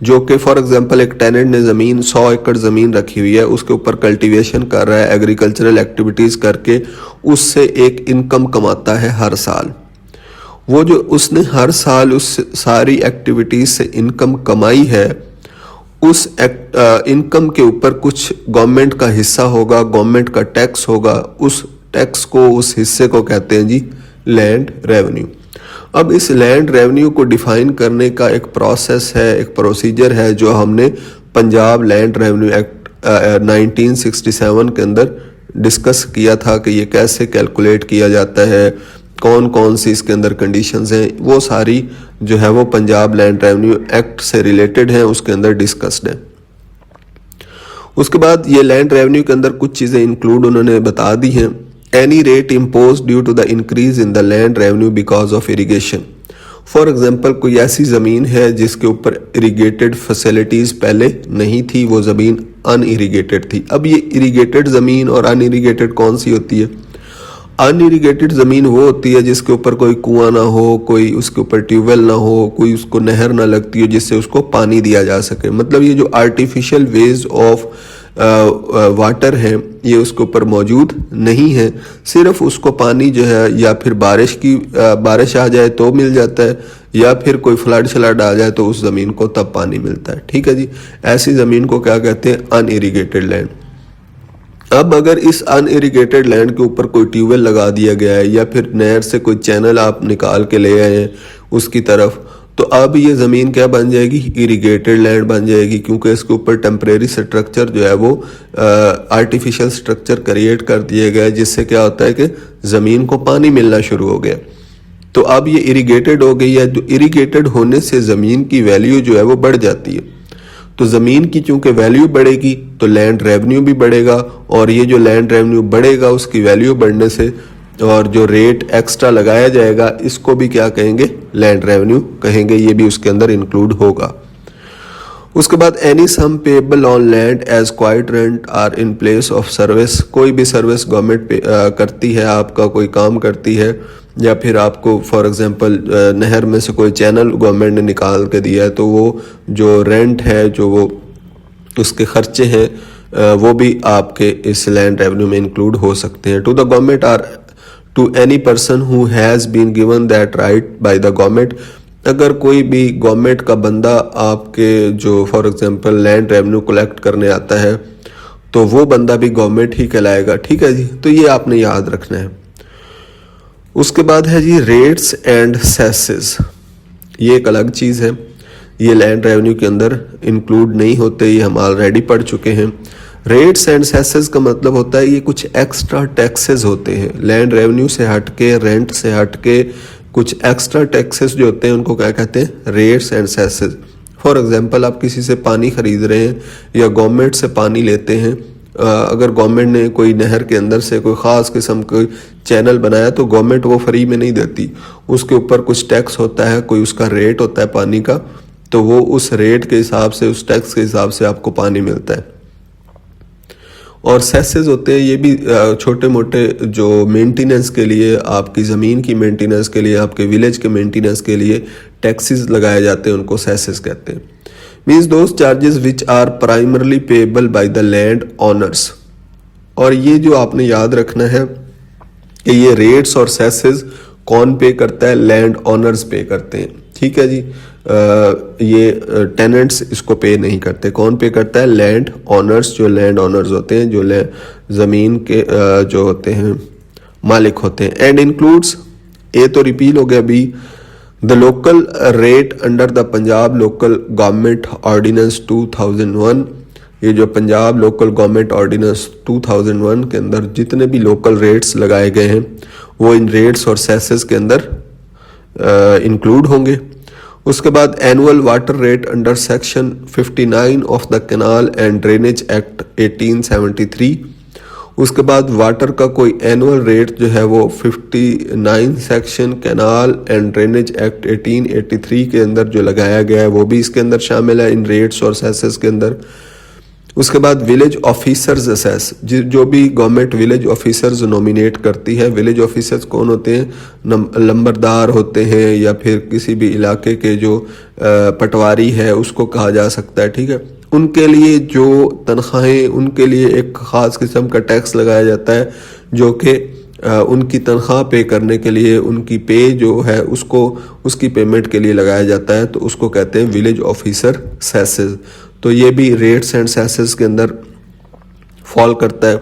जो कि फॉर एग्जांपल एक टेनेंट ने ज़मीन 100 एकड़ ज़मीन रखी हुई है, उसके ऊपर कल्टीवेशन कर रहा है, एग्रीकल्चरल एक्टिविटीज़ करके उससे एक इनकम कमाता है हर साल। वो जो उसने हर साल उस सारी एक्टिविटीज से इनकम कमाई है, उस इनकम के ऊपर कुछ गवर्नमेंट का हिस्सा होगा, गवर्नमेंट का टैक्स होगा। उस टैक्स को, उस हिस्से को कहते हैं जी लैंड रेवेन्यू। अब इस लैंड रेवेन्यू को डिफाइन करने का एक प्रोसेस है, एक प्रोसीजर है जो हमने पंजाब लैंड रेवेन्यू एक्ट 1967 के अंदर डिस्कस किया था कि ये कैसे कैलकुलेट किया जाता है, कौन कौन सी इसके अंदर कंडीशंस हैं, वो सारी जो है वो पंजाब लैंड रेवेन्यू एक्ट से रिलेटेड हैं, उसके अंदर डिस्कस्ड है। उसके बाद ये लैंड रेवेन्यू के अंदर कुछ चीज़ें इंक्लूड उन्होंने बता दी हैं। Any rate impose due to the increase in the land revenue because of irrigation. For example कोई ऐसी ज़मीन है जिसके ऊपर इरीगेटेड फैसिलिटीज़ पहले नहीं थी, वो ज़मीन अनइरीगेटेड थी। अब ये इरीगेटेड ज़मीन और अनइरीगेटेड कौन सी होती है? अनइरीगेटेड ज़मीन वो होती है जिसके ऊपर कोई कुआं ना हो, कोई उसके ऊपर ट्यूबवेल ना हो, कोई उसको नहर ना लगती हो जिससे उसको पानी दिया जा सके। मतलब ये जो आर्टिफिशियल वेज ऑफ वाटर है ये उसके ऊपर मौजूद नहीं है। सिर्फ उसको पानी जो है या फिर बारिश आ जाए तो मिल जाता है, या फिर कोई फ्लड आ जाए तो उस ज़मीन को तब पानी मिलता है। ठीक है जी, ऐसी ज़मीन को क्या कहते हैं? Unirrigated land. अब अगर इस अनइरीगेटेड लैंड के ऊपर कोई ट्यूबवेल लगा दिया गया है या फिर नहर से कोई चैनल आप निकाल के ले आए हैं उसकी तरफ, तो अब ये ज़मीन क्या बन जाएगी? इरीगेटेड लैंड बन जाएगी, क्योंकि इसके ऊपर टेम्परेरी स्ट्रक्चर जो है वो आर्टिफिशियल स्ट्रक्चर क्रिएट कर दिए गए, जिससे क्या होता है कि ज़मीन को पानी मिलना शुरू हो गया। तो अब ये इरीगेटेड हो गई है। जो इरीगेटेड होने से ज़मीन की वैल्यू जो है वो बढ़ जाती है। तो ज़मीन की चूंकि वैल्यू बढ़ेगी तो लैंड रेवेन्यू भी बढ़ेगा, और ये जो लैंड रेवेन्यू बढ़ेगा उसकी वैल्यू बढ़ने से और जो रेट एक्स्ट्रा लगाया जाएगा इसको भी क्या कहेंगे? लैंड रेवेन्यू कहेंगे। ये भी उसके अंदर इंक्लूड होगा। उसके बाद any sum payable on land as quit rent or in place of service. कोई भी सर्विस गवर्नमेंट करती है, आपका कोई काम करती है, या फिर आपको फॉर एग्जांपल नहर में से कोई चैनल गवर्नमेंट ने निकाल के दिया है, तो वो जो रेंट है, जो वो उसके खर्चे हैं, वो भी आपके इस लैंड रेवेन्यू में इंक्लूड हो सकते हैं। To the government or to any person who has been given that right by the government. अगर कोई भी गवर्नमेंट का बंदा आपके जो for example land revenue collect करने आता है तो वो बंदा भी गवर्नमेंट ही कहलाएगा। ठीक है जी, तो ये आपने याद रखना है। उसके बाद है जी रेट्स एंड सेसेस। ये एक अलग चीज़ है, ये लैंड रेवेन्यू के अंदर इंक्लूड नहीं होते, ये हम ऑलरेडी पढ़ चुके हैं। रेट्स एंड सेसेस का मतलब होता है ये कुछ एक्स्ट्रा टैक्सेस होते हैं, लैंड रेवेन्यू से हटके, रेंट से हटके कुछ एक्स्ट्रा टैक्सेस जो होते हैं उनको क्या कहते हैं? Rates and सेसेस। फॉर एग्जांपल आप किसी से पानी खरीद रहे हैं या गवर्नमेंट से पानी लेते हैं, अगर गवर्नमेंट ने कोई नहर के अंदर से कोई ख़ास किस्म का चैनल बनाया तो गवर्नमेंट वो फ्री में नहीं देती, उसके ऊपर कुछ टैक्स होता है, कोई उसका रेट होता है पानी का, तो वो उस रेट के हिसाब से, उस टैक्स के हिसाब से आपको पानी मिलता है। और सेसेस होते हैं, ये भी छोटे मोटे जो मेंटेनेंस के लिए, आपकी ज़मीन की मेंटेनेंस के लिए, आपके विलेज के मेंटेनेंस के लिए टैक्सेस लगाए जाते हैं, उनको सेसेस कहते हैं। Means those charges which are primarily payable by the land owners. और ये जो आपने याद रखना है कि ये रेट्स और सेसेस कौन पे करता है? लैंड ओनर्स पे करते हैं। ठीक है जी, ये टेनेंट्स इसको पे नहीं करते। कौन पे करता है? Land owners. जो लैंड ओनर्स होते हैं, जो ज़मीन के जो होते हैं मालिक होते हैं। एंड इंक्लूड्स, ए तो रिपील हो गया, be the local rate under the Punjab local government ordinance 2001 ये जो पंजाब लोकल गवर्नमेंट ऑर्डिनेंस 2001 के अंदर जितने भी लोकल रेट्स लगाए गए हैं वो इन रेट्स और सेसेस के अंदर इंक्लूड होंगे। उसके बाद annual water rat under section 59 of the canal and drainage act 1873। उसके बाद वाटर का कोई एनुअल रेट जो है वो 59 section canal and drainage act 1883 के अंदर जो लगाया गया है वो भी इसके अंदर शामिल है इन रेट्स और सेसेस के अंदर। उसके बाद विलेज ऑफिसर्स असेस, जो भी गवर्नमेंट विलेज ऑफिसर्स नॉमिनेट करती है, विलेज ऑफिसर्स कौन होते हैं, लंबरदार होते हैं या फिर किसी भी इलाके के जो पटवारी है उसको कहा जा सकता है, ठीक है। उनके लिए जो तनख्वाहें, उनके लिए एक ख़ास किस्म का टैक्स लगाया जाता है जो कि उनकी तनख्वाह पे करने के लिए, उनकी पे जो है उसको उसकी पेमेंट के लिए लगाया जाता है, तो उसको कहते हैं विलेज ऑफिसर सेसेस। तो ये भी रेट्स एंड सेसेस के अंदर फॉल करता है।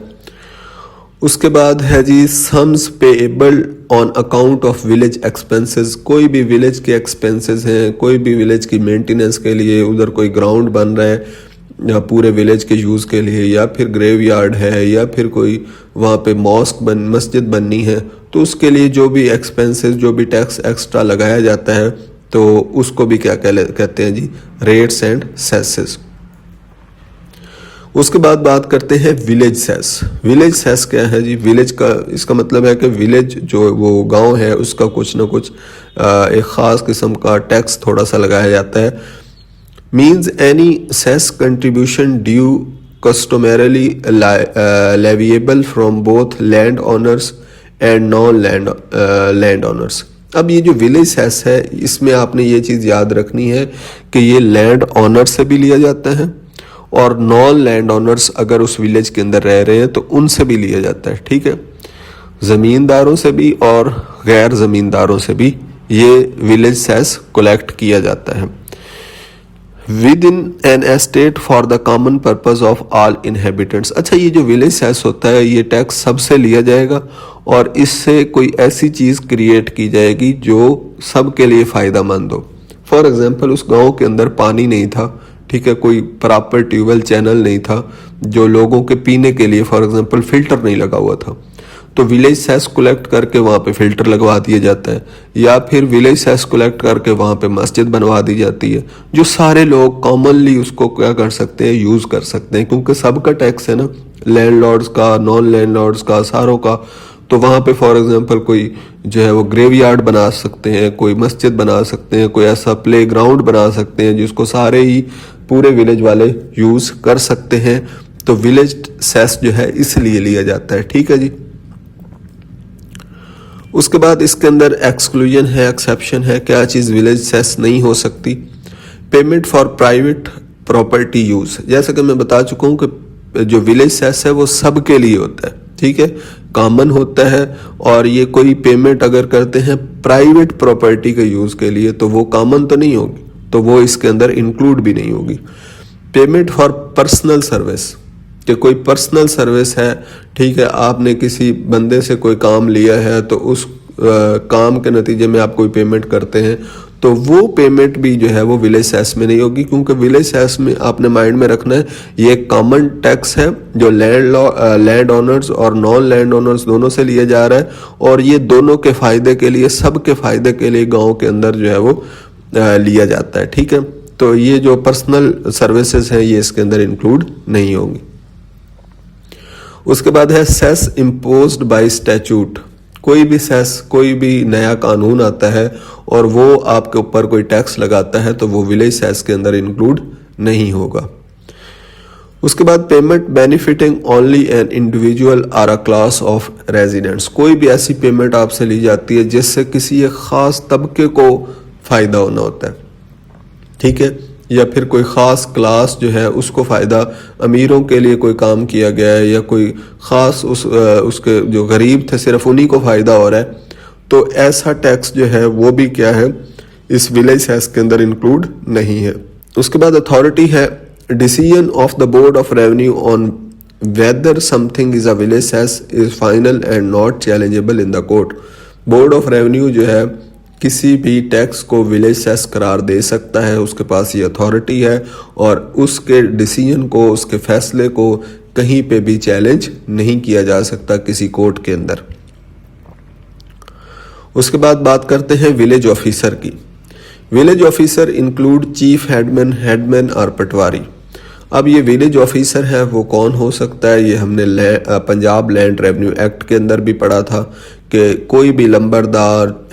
उसके बाद है जी sums payable on account of village expenses. कोई भी विलेज के एक्सपेंसेस हैं, कोई भी विलेज की मेंटेनेंस के लिए, उधर कोई ग्राउंड बन रहा है या पूरे विलेज के यूज़ के लिए, या फिर ग्रेव यार्ड है, या फिर कोई वहाँ पे मस्जिद बननी है, तो उसके लिए जो भी एक्सपेंसेस, जो भी टैक्स एक्स्ट्रा लगाया जाता है तो उसको भी क्या कहते हैं जी, रेट्स एंड सेसेस। उसके बाद बात करते हैं विलेज सेस। विलेज सेस क्या है जी? विलेज का इसका मतलब है कि विलेज जो वो गांव है उसका कुछ ना कुछ एक ख़ास किस्म का टैक्स थोड़ा सा लगाया जाता है। Means any cess contribution due customarily leviable from both land owners and non land owners. अब ये जो विलेज सेस है इसमें आपने ये चीज़ याद रखनी है कि ये लैंड ओनर से भी लिया जाता है और नॉन लैंड ओनर्स अगर उस विलेज के अंदर रह रहे हैं तो उनसे भी लिया जाता है, ठीक है। ज़मींदारों से भी और गैर ज़मींदारों से भी ये विलेज सेस कलेक्ट किया जाता है। With in an estate for the common purpose of all inhabitants. अच्छा, ये जो विलेज सेस होता है ये टैक्स सबसे लिया जाएगा और इससे कोई ऐसी चीज़ क्रिएट की जाएगी जो सबके लिए फ़ायदा मंद हो। फॉर एग्जांपल, उस गांव के अंदर पानी नहीं था, ठीक है, कोई प्रॉपर ट्यूबवेल चैनल नहीं था जो लोगों के पीने के लिए, फॉर एग्जांपल फिल्टर नहीं लगा हुआ था, तो विलेज सेस कलेक्ट करके वहाँ पे फिल्टर लगवा दिया जाता है, या फिर विलेज सेस कलेक्ट करके वहाँ पे मस्जिद बनवा दी जाती है, जो सारे लोग कॉमनली उसको क्या कर सकते हैं, यूज़ कर सकते हैं, क्योंकि सबका टैक्स है ना, लैंडलॉर्ड्स का, नॉन लैंडलॉर्ड्स का, सारों का। तो वहाँ पे फॉर एग्जांपल कोई जो है वो ग्रेव यार्ड बना सकते हैं, कोई मस्जिद बना सकते हैं, कोई ऐसा प्ले ग्राउंड बना सकते हैं जिसको सारे ही पूरे विलेज वाले यूज़ कर सकते हैं। तो विलेज सेस जो है इसलिए लिया जाता है, ठीक है जी। उसके बाद इसके अंदर एक्सक्लूजन है, एक्सेप्शन है। क्या चीज़ विलेज सेस नहीं हो सकती? Payment for private property use. जैसे कि मैं बता चुका हूँ कि जो विलेज सेस है वो सबके लिए होता है, ठीक है, कॉमन होता है, और ये कोई पेमेंट अगर करते हैं प्राइवेट प्रॉपर्टी के यूज़ के लिए तो वो कॉमन तो नहीं होगी, तो वो इसके अंदर इंक्लूड भी नहीं होगी। पेमेंट फॉर पर्सनल सर्विस, कि कोई पर्सनल सर्विस है, ठीक है, आपने किसी बंदे से कोई काम लिया है तो उस काम के नतीजे में आप कोई पेमेंट करते हैं, तो वो पेमेंट भी जो है वो विलेज सेस में नहीं होगी, क्योंकि विलेज सेस में आपने माइंड में रखना है ये एक कॉमन टैक्स है जो लैंड ओनर्स और नॉन लैंड ओनर्स दोनों से लिया जा रहा है, और ये दोनों के फ़ायदे के लिए, सबके फ़ायदे के लिए गाँव के अंदर जो है वो लिया जाता है, ठीक है। तो ये जो पर्सनल सर्विसेज हैं ये इसके अंदर इंक्लूड नहीं होंगी। उसके बाद है सेस इम्पोज्ड बाय स्टैट्यूट। कोई भी सेस, कोई भी नया कानून आता है और वो आपके ऊपर कोई टैक्स लगाता है तो वो विलेज सेस के अंदर इंक्लूड नहीं होगा। उसके बाद payment benefiting only an individual or a class of residents. कोई भी ऐसी पेमेंट आपसे ली जाती है जिससे किसी एक ख़ास तबके को फ़ायदा होना होता है, ठीक है, या फिर कोई ख़ास क्लास जो है उसको फ़ायदा, अमीरों के लिए कोई काम किया गया है या कोई ख़ास उसके जो गरीब थे सिर्फ उन्हीं को फ़ायदा हो रहा है, तो ऐसा टैक्स जो है वो भी क्या है, इस विलेज सेस के अंदर इंक्लूड नहीं है। उसके बाद अथॉरिटी है decision of the board of revenue on whether something is a village cess is final and not challengeable in the court. Board of revenue जो है किसी भी टैक्स को विलेज सेस करार दे सकता है, उसके पास ये अथॉरिटी है और उसके डिसीजन को, उसके फैसले को कहीं पे भी चैलेंज नहीं किया जा सकता किसी कोर्ट के अंदर। उसके बाद बात करते हैं विलेज ऑफिसर की। Village officer include chief headman, headman और पटवारी। अब ये विलेज ऑफिसर है वो कौन हो सकता है, ये हमने पंजाब लैंड रेवेन्यू एक्ट के अंदर भी पढ़ा था कि कोई भी लंबरदार,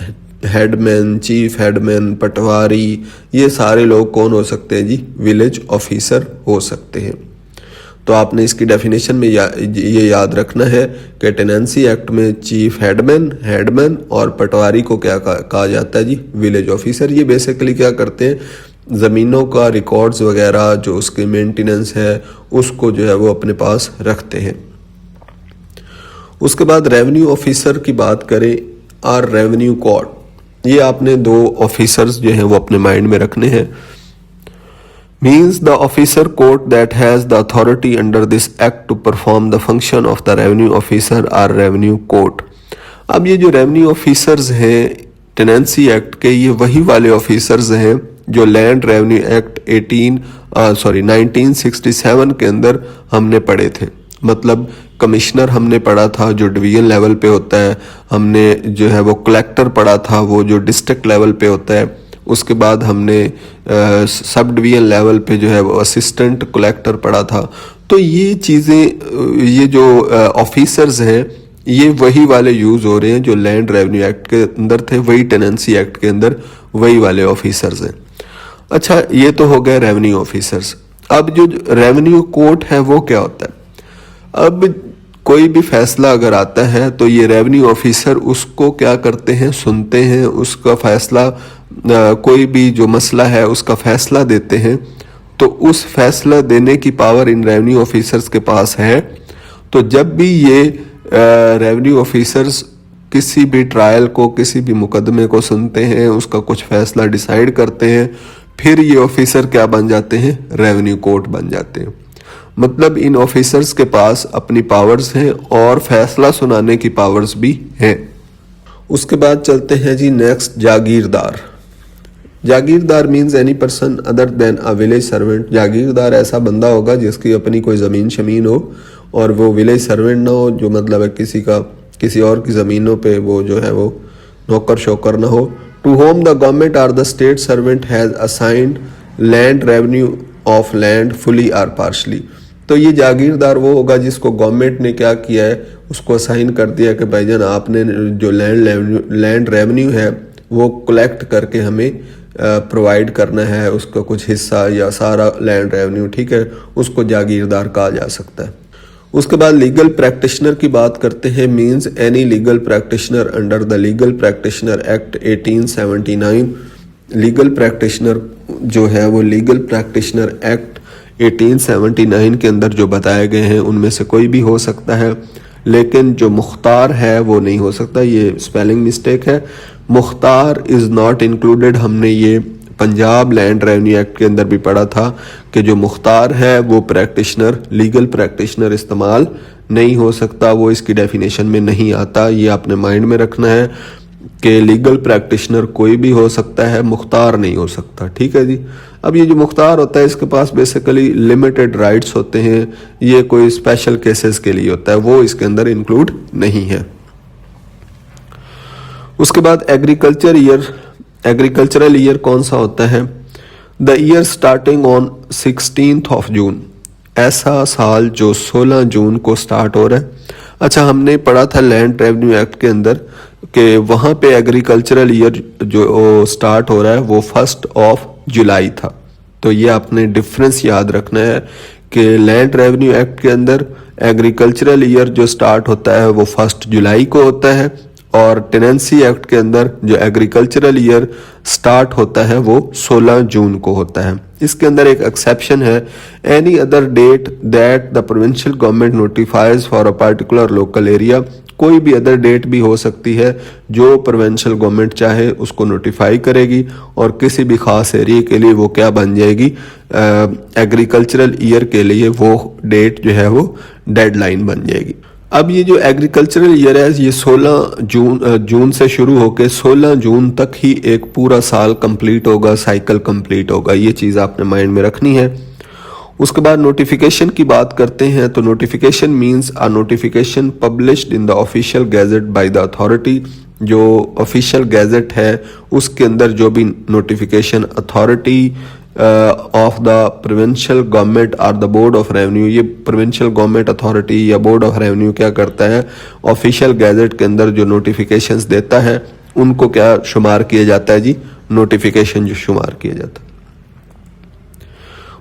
हेडमैन, चीफ हेडमैन, पटवारी, ये सारे लोग कौन हो सकते हैं जी, विलेज ऑफिसर हो सकते हैं। तो आपने इसकी डेफिनेशन में ये याद रखना है कि टेनेंसी एक्ट में चीफ हेडमैन, हेडमैन और पटवारी को क्या कहा जाता है जी, विलेज ऑफिसर। ये बेसिकली क्या करते हैं, ज़मीनों का रिकॉर्ड्स वगैरह जो उसकी मेंटेनेंस है उसको जो है वो अपने पास रखते हैं। उसके बाद रेवेन्यू ऑफिसर की बात करें और रेवेन्यू कोर्ट, ये आपने दो ऑफिसर्स जो हैं वो अपने माइंड में रखने हैं। means the officer court that has the authority under this act to perform the function of the revenue officer or revenue court। अब ये जो रेवेन्यू ऑफिसर्स हैं टेनेंसी एक्ट के, ये वही वाले ऑफिसर्स हैं जो लैंड रेवेन्यू एक्ट 1967 के अंदर हमने पढ़े थे। मतलब कमिश्नर हमने पढ़ा था जो डिवीजन लेवल पे होता है, हमने जो है वो कलेक्टर पढ़ा था वो जो डिस्ट्रिक्ट लेवल पे होता है, उसके बाद हमने सब डिवीजन लेवल पे जो है वो असिस्टेंट कलेक्टर पढ़ा था। तो ये चीज़ें, ये जो ऑफिसर्स हैं ये वही वाले यूज़ हो रहे हैं जो लैंड रेवेन्यू एक्ट के अंदर थे, वही टेनेंसी एक्ट के अंदर वही वाले ऑफिसर्स हैं। अच्छा, ये तो हो गए रेवेन्यू ऑफिसर्स। अब जो रेवेन्यू कोर्ट है वो क्या होता है, अब कोई भी फैसला अगर आता है तो ये रेवेन्यू ऑफिसर उसको क्या करते हैं, सुनते हैं, उसका फैसला, कोई भी जो मसला है उसका फैसला देते हैं। तो उस फैसला देने की पावर इन रेवेन्यू ऑफिसर्स के पास है। तो जब भी ये रेवेन्यू ऑफिसर्स किसी भी ट्रायल को, किसी भी मुकदमे को सुनते हैं, उसका कुछ फैसला डिसाइड करते हैं, फिर ये ऑफिसर क्या बन जाते हैं, रेवेन्यू कोर्ट बन जाते हैं। मतलब इन ऑफिसर्स के पास अपनी पावर्स हैं और फैसला सुनाने की पावर्स भी हैं। उसके बाद चलते हैं जी नेक्स्ट, जागीरदार। जागीरदार means any person other than a village servant. जागीरदार ऐसा बंदा होगा जिसकी अपनी कोई ज़मीन शमीन हो और वो विलेज सर्वेंट ना हो, जो मतलब है किसी और की ज़मीनों पे वो जो है वो नौकर शोकर ना हो। To whom the government or the state servant has assigned land revenue of land fully or partially. तो ये जागीरदार वो होगा जिसको गवर्नमेंट ने क्या किया है, उसको असाइन कर दिया कि भाईजान आपने जो लैंड रेवेन्यू है वो कलेक्ट करके हमें प्रोवाइड करना है, उसका कुछ हिस्सा या सारा लैंड रेवेन्यू, ठीक है, उसको जागीरदार कहा जा सकता है। उसके बाद लीगल प्रैक्टिशनर की बात करते हैं। Means any legal practitioner under the legal practitioner act 1879। Legal practitioner जो है वो लीगल प्रैक्टिशनर एक्ट 1879 के अंदर जो बताए गए हैं उनमें से कोई भी हो सकता है, लेकिन जो मुख्तार है वो नहीं हो सकता। ये स्पेलिंग मिस्टेक है, मुख्तार इज़ नॉट इंक्लूडेड। हमने ये पंजाब लैंड रेवेन्यू एक्ट के अंदर भी पढ़ा था कि जो मुख्तार है वो प्रैक्टिशनर, लीगल प्रैक्टिशनर इस्तेमाल नहीं हो सकता, वो इसकी डेफिनेशन में नहीं आता। ये आपने माइंड में रखना है कि लीगल प्रैक्टिशनर कोई भी हो सकता है, मुख्तार नहीं हो सकता, ठीक है जी। अब ये जो मुख्तार होता है इसके पास बेसिकली लिमिटेड राइट्स होते हैं, ये कोई स्पेशल केसेस के लिए होता है, वो इसके अंदर इंक्लूड नहीं है। उसके बाद एग्रीकल्चरल ईयर कौन सा होता है, द ईयर स्टार्टिंग ऑन 16 जून, ऐसा साल जो 16 जून को स्टार्ट हो रहा है। अच्छा, हमने पढ़ा था लैंड रेवेन्यू एक्ट के अंदर कि वहाँ पे एग्रीकल्चरल ईयर जो स्टार्ट हो रहा है वो 1 जुलाई था। तो ये आपने डिफरेंस याद रखना है कि लैंड रेवेन्यू एक्ट के अंदर एग्रीकल्चरल ईयर जो स्टार्ट होता है वो 1 जुलाई को होता है, और टेनेंसी एक्ट के अंदर जो एग्रीकल्चरल ईयर स्टार्ट होता है वो 16 जून को होता है। इसके अंदर एक एक्सेप्शन है, any other date that the provincial government notifies for a particular local area. कोई भी अदर डेट भी हो सकती है जो प्रोविंशियल गवर्नमेंट चाहे उसको नोटिफाई करेगी, और किसी भी खास एरिया के लिए वो क्या बन जाएगी, एग्रीकल्चरल ईयर के लिए वो डेट जो है वो डेडलाइन बन जाएगी। अब ये जो एग्रीकल्चरल ईयर है ये 16 जून से शुरू होकर 16 जून तक ही एक पूरा साल कंप्लीट होगा, साइकिल कंप्लीट होगा। ये चीज़ आपने माइंड में रखनी है। उसके बाद नोटिफिकेशन की बात करते हैं तो notification means a notification published in the official gazette by the authority. जो ऑफिशियल गैजेट है उसके अंदर जो भी notification authority of the provincial government और द बोर्ड ऑफ रेवेन्यू, ये प्रोविंशियल गवर्नमेंट अथॉरिटी या बोर्ड ऑफ रेवेन्यू क्या करता है, ऑफिशियल गैजेट के अंदर जो नोटिफिकेशंस देता है उनको क्या शुमार किया जाता है जी, नोटिफिकेशन जो शुमार किया जाता है।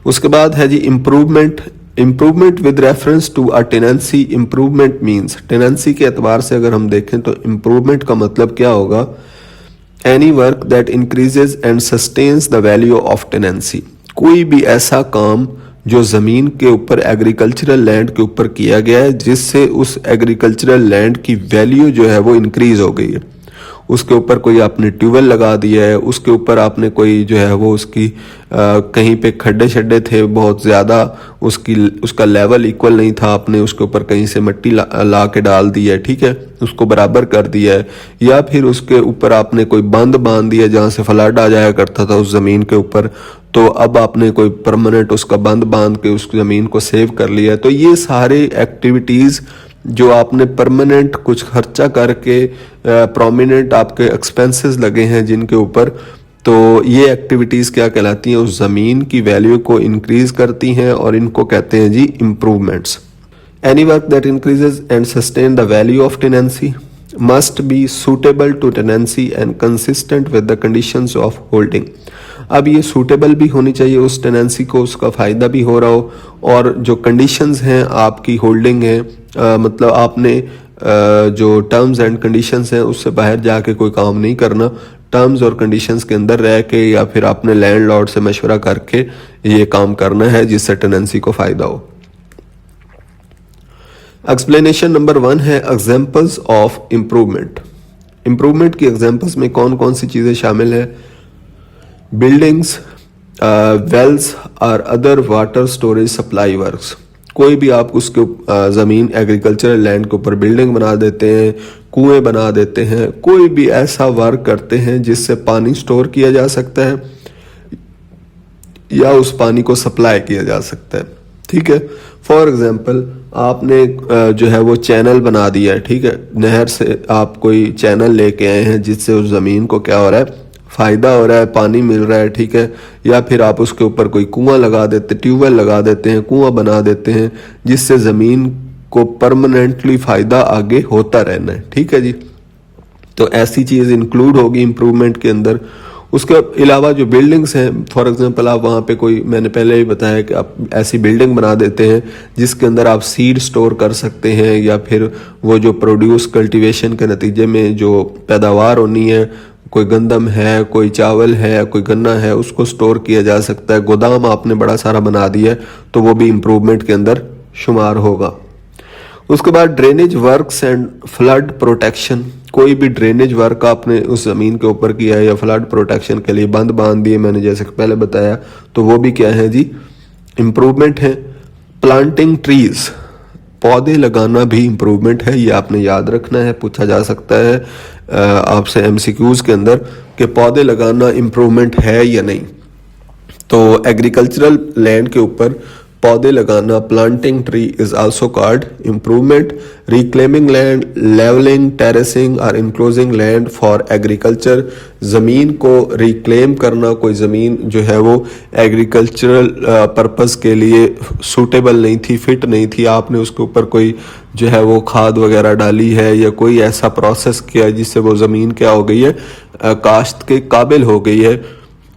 उसके बाद है जी improvement with reference to a tenancy. Improvement means tenancy के एतबार से अगर हम देखें तो इम्प्रूवमेंट का मतलब क्या होगा, any work that increases and sustains the value of tenancy. कोई भी ऐसा काम जो ज़मीन के ऊपर एग्रीकल्चरल लैंड के ऊपर किया गया है जिससे उस एग्रीकल्चरल लैंड की वैल्यू जो है वो इंक्रीज हो गई है। उसके ऊपर कोई आपने ट्यूबवेल लगा दिया है, उसके ऊपर आपने कोई जो है वो उसकी कहीं पे खड्डे शड्डे थे बहुत ज़्यादा, उसका लेवल इक्वल नहीं था, आपने उसके ऊपर कहीं से मिट्टी ला के डाल दी है, ठीक है, उसको बराबर कर दिया है। या फिर उसके ऊपर आपने कोई बंद बांध दिया जहाँ से फ्लड आ जाया करता था उस ज़मीन के ऊपर, तो अब आपने कोई परमानेंट उसका बंद बांध के उस ज़मीन को सेव कर लिया है। तो ये सारे एक्टिविटीज़ जो आपने परमानेंट कुछ खर्चा करके प्रोमिनेंट आपके एक्सपेंसेस लगे हैं जिनके ऊपर, तो ये एक्टिविटीज़ क्या कहलाती हैं, उस ज़मीन की वैल्यू को इंक्रीज करती हैं और इनको कहते हैं जी improvements. Any work that increases and sustain the value of tenancy must be suitable to tenancy and consistent with the conditions of holding. अब ये सूटेबल भी होनी चाहिए उस टेनेंसी को, उसका फ़ायदा भी हो रहा हो, और जो कंडीशंस हैं आपकी होल्डिंग है, मतलब आपने जो टर्म्स एंड कंडीशंस हैं उससे बाहर जाके कोई काम नहीं करना, टर्म्स और कंडीशंस के अंदर रह के या फिर आपने लैंडलॉर्ड से मशवरा करके ये काम करना है जिससे टेनेंसी को फ़ायदा हो। एक्सप्लेनेशन नंबर 1 है एग्जाम्पल्स ऑफ इम्प्रूवमेंट। इम्प्रूवमेंट की एग्जाम्पल्स में कौन कौन सी चीज़ें शामिल है, बिल्डिंग्स, वेल्स और other water storage supply works. कोई भी आप उसके ज़मीन एग्रीकल्चरल लैंड के ऊपर बिल्डिंग बना देते हैं, कुएं बना देते हैं, कोई भी ऐसा वर्क करते हैं जिससे पानी स्टोर किया जा सकता है या उस पानी को सप्लाई किया जा सकता है, ठीक है। फॉर एग्जांपल आपने जो है वो चैनल बना दिया है, ठीक है, नहर से आप कोई चैनल लेके आए हैं जिससे उस ज़मीन को क्या हो रहा है, फ़ायदा हो रहा है, पानी मिल रहा है, ठीक है। या फिर आप उसके ऊपर कोई कुआं लगा देते, ट्यूबवेल लगा देते हैं, कुआं बना देते हैं जिससे ज़मीन को परमानेंटली फ़ायदा आगे होता रहना है, ठीक है जी। तो ऐसी चीज़ इंक्लूड होगी इम्प्रूवमेंट के अंदर। उसके अलावा जो बिल्डिंग्स हैं, फॉर एग्जांपल आप वहाँ पे कोई, मैंने पहले ही बताया कि आप ऐसी बिल्डिंग बना देते हैं जिसके अंदर आप सीड स्टोर कर सकते हैं, या फिर वो जो प्रोड्यूस कल्टीवेशन के नतीजे में जो पैदावार होनी है, कोई गंदम है, कोई चावल है, कोई गन्ना है, उसको स्टोर किया जा सकता है। गोदाम आपने बड़ा सारा बना दिया है तो वो भी इम्प्रूवमेंट के अंदर शुमार होगा। उसके बाद drainage works and flood protection. कोई भी ड्रेनेज वर्क आपने उस ज़मीन के ऊपर किया है या फ्लड प्रोटेक्शन के लिए बंद बांध दिए, मैंने जैसे पहले बताया, तो वो भी क्या है जी, इम्प्रूवमेंट है। प्लांटिंग ट्रीज, पौधे लगाना भी इम्प्रूवमेंट है, ये आपने याद रखना है, पूछा जा सकता है आपसे एमसीक्यूज के अंदर कि पौधे लगाना इम्प्रूवमेंट है या नहीं। तो एग्रीकल्चरल लैंड के ऊपर पौधे लगाना, planting tree is also called improvement. Reclaiming land, levelling, terracing और इनक्लोजिंग लैंड फॉर एग्रीकल्चर। ज़मीन को रिक्लेम करना, कोई ज़मीन जो है वो एग्रीकल्चरल पर्पस के लिए सूटेबल नहीं थी, फिट नहीं थी, आपने उसके ऊपर कोई जो है वो खाद वगैरह डाली है या कोई ऐसा प्रोसेस किया जिससे वो ज़मीन क्या हो गई है, काश्त के काबिल हो गई है,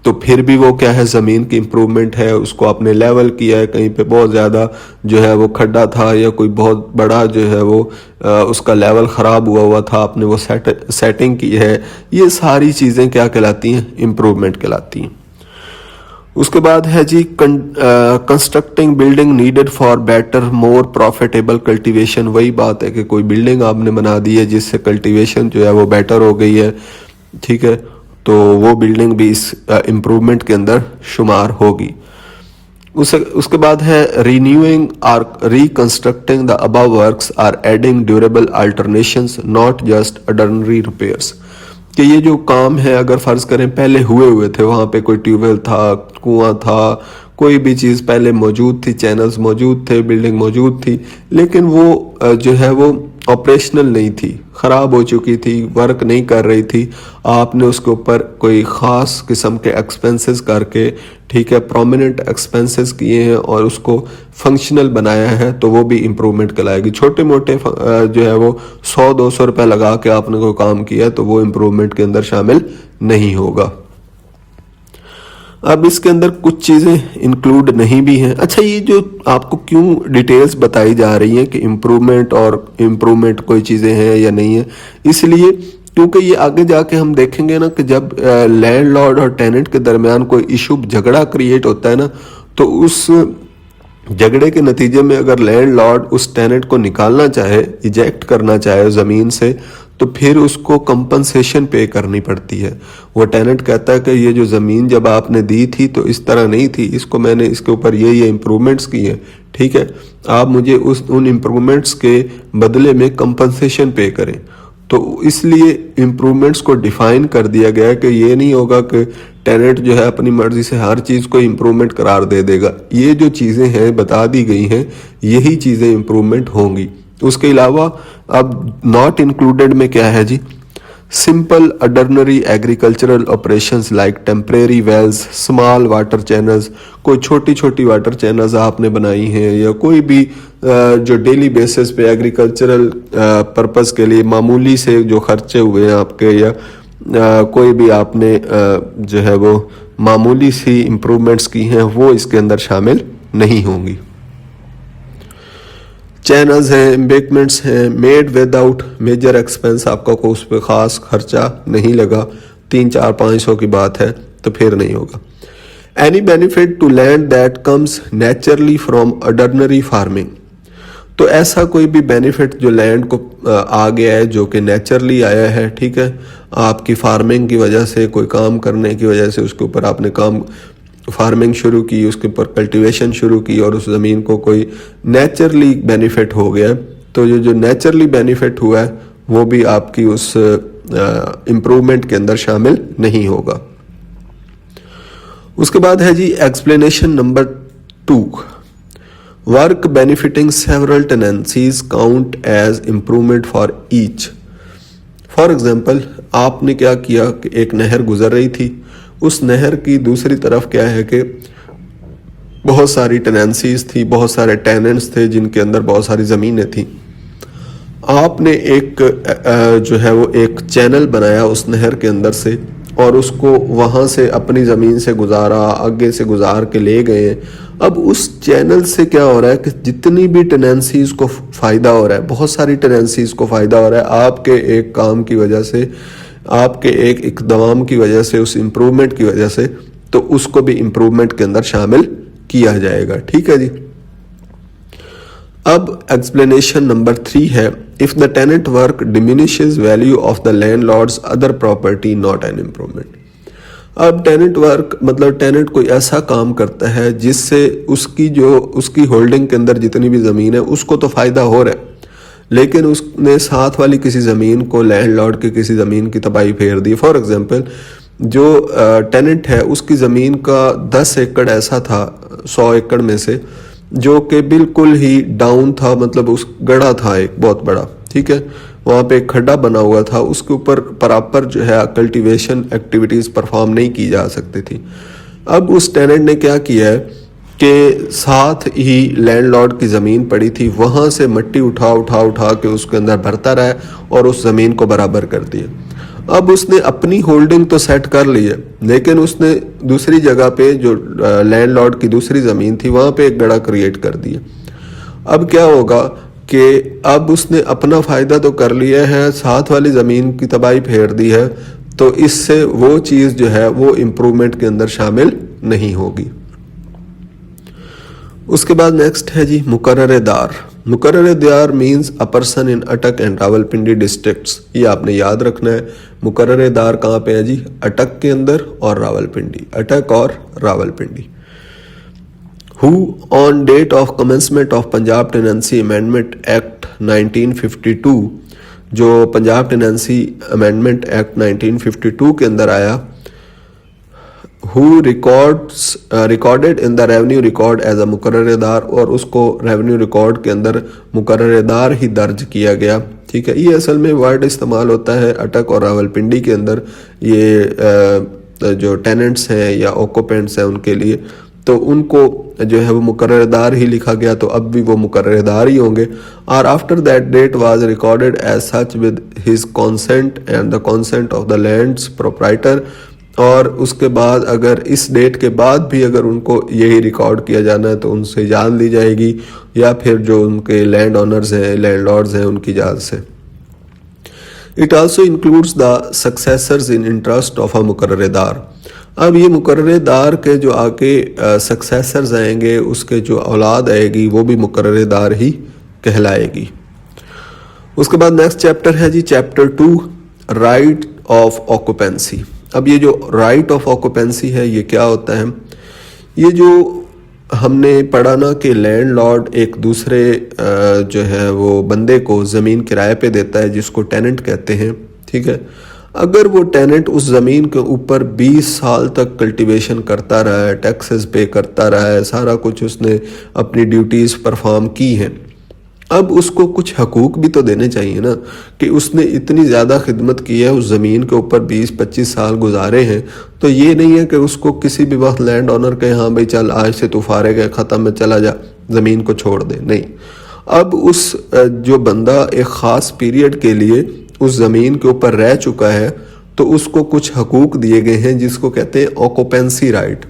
तो फिर भी वो क्या है, ज़मीन की इम्प्रूवमेंट है। उसको आपने लेवल किया है, कहीं पे बहुत ज़्यादा जो है वो खड्डा था या कोई बहुत बड़ा जो है वो उसका लेवल ख़राब हुआ था, आपने वो सेटिंग की है। ये सारी चीज़ें क्या कहलाती हैं, इम्प्रूवमेंट कहलाती हैं। उसके बाद है जी constructing building needed for better more profitable cultivation. वही बात है कि कोई बिल्डिंग आपने बना दी है जिससे कल्टीवेशन जो है वो बेटर हो गई है, ठीक है, तो वो बिल्डिंग भी इस इम्प्रूवमेंट के अंदर शुमार होगी। उसके बाद है रीन्यूइंग और reconstructing the above works or adding durable alternations not just ordinary repairs. कि ये जो काम है, अगर फर्ज करें पहले हुए थे, वहाँ पे कोई ट्यूबवेल था, कुआं था, कोई भी चीज़ पहले मौजूद थी, चैनल्स मौजूद थे, बिल्डिंग मौजूद थी, लेकिन वो जो है वो ऑपरेशनल नहीं थी, ख़राब हो चुकी थी, वर्क नहीं कर रही थी। आपने उसके ऊपर कोई ख़ास किस्म के एक्सपेंसेस करके, ठीक है, प्रोमिनेंट एक्सपेंसेस किए हैं और उसको फंक्शनल बनाया है, तो वो भी इम्प्रूवमेंट कहलाएगी। छोटे मोटे जो है वो 100-200 रुपये लगा के आपने कोई काम किया तो वो इम्प्रूवमेंट के अंदर शामिल नहीं होगा। अब इसके अंदर कुछ चीज़ें इंक्लूड नहीं भी हैं। अच्छा, ये जो आपको क्यों डिटेल्स बताई जा रही हैं कि इम्प्रूवमेंट और इम्प्रूवमेंट कोई चीज़ें हैं या नहीं है, इसलिए क्योंकि ये आगे जाके हम देखेंगे ना कि जब लैंडलॉर्ड और टेनेंट के दरमियान कोई इशू, झगड़ा क्रिएट होता है ना, तो उस झगड़े के नतीजे में अगर लैंडलॉर्ड उस टेनेंट को निकालना चाहे, इजेक्ट करना चाहे ज़मीन से, तो फिर उसको कंपनसेशन पे करनी पड़ती है। वो टेनेंट कहता है कि ये जो ज़मीन जब आपने दी थी तो इस तरह नहीं थी, इसको मैंने इसके ऊपर ये इम्प्रूवमेंट्स किए हैं, ठीक है, आप मुझे उन इम्प्रूवमेंट्स के बदले में कंपनसेशन पे करें। तो इसलिए इम्प्रूवमेंट्स को डिफाइन कर दिया गया है कि ये नहीं होगा कि टेनेंट जो है अपनी मर्जी से हर चीज़ को इम्प्रूवमेंट करार दे देगा। ये जो चीज़ें हैं बता दी गई हैं, यही चीज़ें इम्प्रूवमेंट होंगी। उसके अलावा अब नॉट इंक्लूडेड में क्या है जी, simple ordinary agricultural operations like temporary wells, small water channels, कोई छोटी छोटी वाटर चैनल्स आपने बनाई हैं, या कोई भी जो डेली बेसिस पे एग्रीकल्चरल पर्पस के लिए मामूली से जो खर्चे हुए हैं आपके, या कोई भी आपने जो है वो मामूली सी इम्प्रूवमेंट्स की हैं, वो इसके अंदर शामिल नहीं होंगी। चैनल्स हैं, एम्बैंकमेंट्स हैं, मेड विदाउट मेजर एक्सपेंस, आपका कोई उस पर ख़ास खर्चा नहीं लगा, 300-400-500 की बात है तो फिर नहीं होगा। Any benefit to land that comes naturally from ordinary farming, तो ऐसा कोई भी बेनिफिट जो लैंड को आ गया है, जो कि नेचुरली आया है, ठीक है, आपकी फार्मिंग की वजह से, कोई काम करने की वजह से उसके ऊपर आपने फार्मिंग शुरू की, उसके ऊपर कल्टीवेशन शुरू की और उस ज़मीन को कोई नेचुरली बेनिफिट हो गया, तो ये जो नेचुरली बेनिफिट हुआ है वो भी आपकी उस इम्प्रूवमेंट के अंदर शामिल नहीं होगा। उसके बाद है जी explanation number 2, work benefiting several tenancies count as improvement for each. For example, आपने क्या किया कि एक नहर गुजर रही थी, उस नहर की दूसरी तरफ क्या है कि बहुत सारी टेनेंसीज थी, बहुत सारे टेनेंट्स थे जिनके अंदर बहुत सारी ज़मीनें थी। आपने एक जो है वो एक चैनल बनाया उस नहर के अंदर से और उसको वहाँ से अपनी ज़मीन से गुजारा, आगे से गुजार के ले गए। अब उस चैनल से क्या हो रहा है कि जितनी भी टेनेंसीज को फ़ायदा हो रहा है, बहुत सारी टेनेंसीज को फ़ायदा हो रहा है आपके एक काम की वजह से, आपके एक इक़दाम की वजह से, उस इम्प्रूवमेंट की वजह से, तो उसको भी इम्प्रूवमेंट के अंदर शामिल किया जाएगा। ठीक है जी। अब एक्सप्लेनेशन नंबर 3 है, if the tenant work diminishes value of the landlord's other property not an improvement. अब टेनेंट वर्क मतलब टेनेंट कोई ऐसा काम करता है जिससे उसकी होल्डिंग के अंदर जितनी भी ज़मीन है उसको तो फ़ायदा हो रहा है, लेकिन उसने साथ वाली किसी ज़मीन को, लैंडलॉर्ड की किसी ज़मीन की तबाही फेर दी। फॉर एग्जांपल, जो टेनेंट है उसकी ज़मीन का 10 एकड़ ऐसा था 100 एकड़ में से, जो कि बिल्कुल ही डाउन था, मतलब उस गड्ढा था एक बहुत बड़ा, ठीक है, वहाँ पे एक खड्डा बना हुआ था, उसके ऊपर प्रॉपर जो है कल्टीवेशन एक्टिविटीज़ परफॉर्म नहीं की जा सकती थी। अब उस टेनेंट ने क्या किया है कि साथ ही लैंडलॉर्ड की ज़मीन पड़ी थी, वहाँ से मिट्टी उठा के उसके अंदर भरता रहा और उस ज़मीन को बराबर कर दिया। अब उसने अपनी होल्डिंग तो सेट कर ली है, लेकिन उसने दूसरी जगह पे जो लैंडलॉर्ड की दूसरी ज़मीन थी वहाँ पे एक गड्ढा क्रिएट कर दिया। अब क्या होगा कि अब उसने अपना फ़ायदा तो कर लिया है, साथ वाली ज़मीन की तबाही फेर दी है, तो इससे वो चीज़ जो है वो इम्प्रूवमेंट के अंदर शामिल नहीं होगी। उसके बाद नेक्स्ट है जी मुकर्रर-ए-दार। मुकर्रर-ए-दार मीन्स अ पर्सन इन अटक एंड रावलपिंडी डिस्ट्रिक्ट्स। ये आपने याद रखना है। मुकर्रर-ए-दार कहाँ पे है जी? अटक के अंदर और रावलपिंडी, अटक और Rawalpindi. who on date of commencement of Punjab Tenancy Amendment Act 1952, जो पंजाब टेनेंसी अमेंडमेंट एक्ट 1952 के अंदर आया, who recorded in the revenue record as a मुकर्ररदार, और उसको रेवेन्यू रिकॉर्ड के अंदर मुकर्ररदार ही दर्ज किया गया। ठीक है, ये असल में वर्ड इस्तेमाल होता है अटक और रावलपिंडी के अंदर, ये जो टेनेंट्स हैं या ऑक्यूपेंट्स हैं उनके लिए, तो उनको जो है वो मुकर्ररदार ही लिखा गया, तो अब भी वो मुकर्ररदार ही होंगे। और after that date was recorded as such with his consent and the consent of the land's proprietor, और उसके बाद अगर इस डेट के बाद भी अगर उनको यही रिकॉर्ड किया जाना है तो उनसे इजाज़त ली जाएगी, या फिर जो उनके लैंड ऑनर्स हैं, लैंडलॉर्ड्स हैं, उनकी इजाज़त से। It also includes the successors in interest of a मुकर्ररदार। अब ये मुकर्ररदार के जो आगे सक्सेसर्स आएंगे, उसके जो औलाद आएगी वो भी मुकर्ररदार ही कहलाएगी। उसके बाद नेक्स्ट चैप्टर है जी चैप्टर 2, राइट ऑफ ऑक्यूपेंसी। अब ये जो राइट ऑफ ऑक्यूपेंसी है ये क्या होता है? ये जो हमने पढ़ा ना कि लैंडलॉर्ड एक दूसरे जो है वो बंदे को ज़मीन किराए पे देता है, जिसको टेनेंट कहते हैं। ठीक है, अगर वो टेनेंट उस ज़मीन के ऊपर 20 साल तक कल्टीवेशन करता रहा है, टैक्सेस पे करता रहा है, सारा कुछ उसने अपनी ड्यूटीज़ परफॉर्म की हैं, अब उसको कुछ हकूक़ भी तो देने चाहिए ना, कि उसने इतनी ज़्यादा खिदमत की है, उस ज़मीन के ऊपर 20-25 साल गुजारे हैं, तो ये नहीं है कि उसको किसी भी वक्त लैंड ऑनर कहे हाँ भाई चल आज से तू फारिग है, ख़त्म है, चला जा, ज़मीन को छोड़ दे। नहीं, अब उस जो बंदा एक ख़ास पीरियड के लिए उस ज़मीन के ऊपर रह चुका है, तो उसको कुछ हकूक़ दिए गए हैं, जिसको कहते हैं ऑक्यूपेंसी राइट।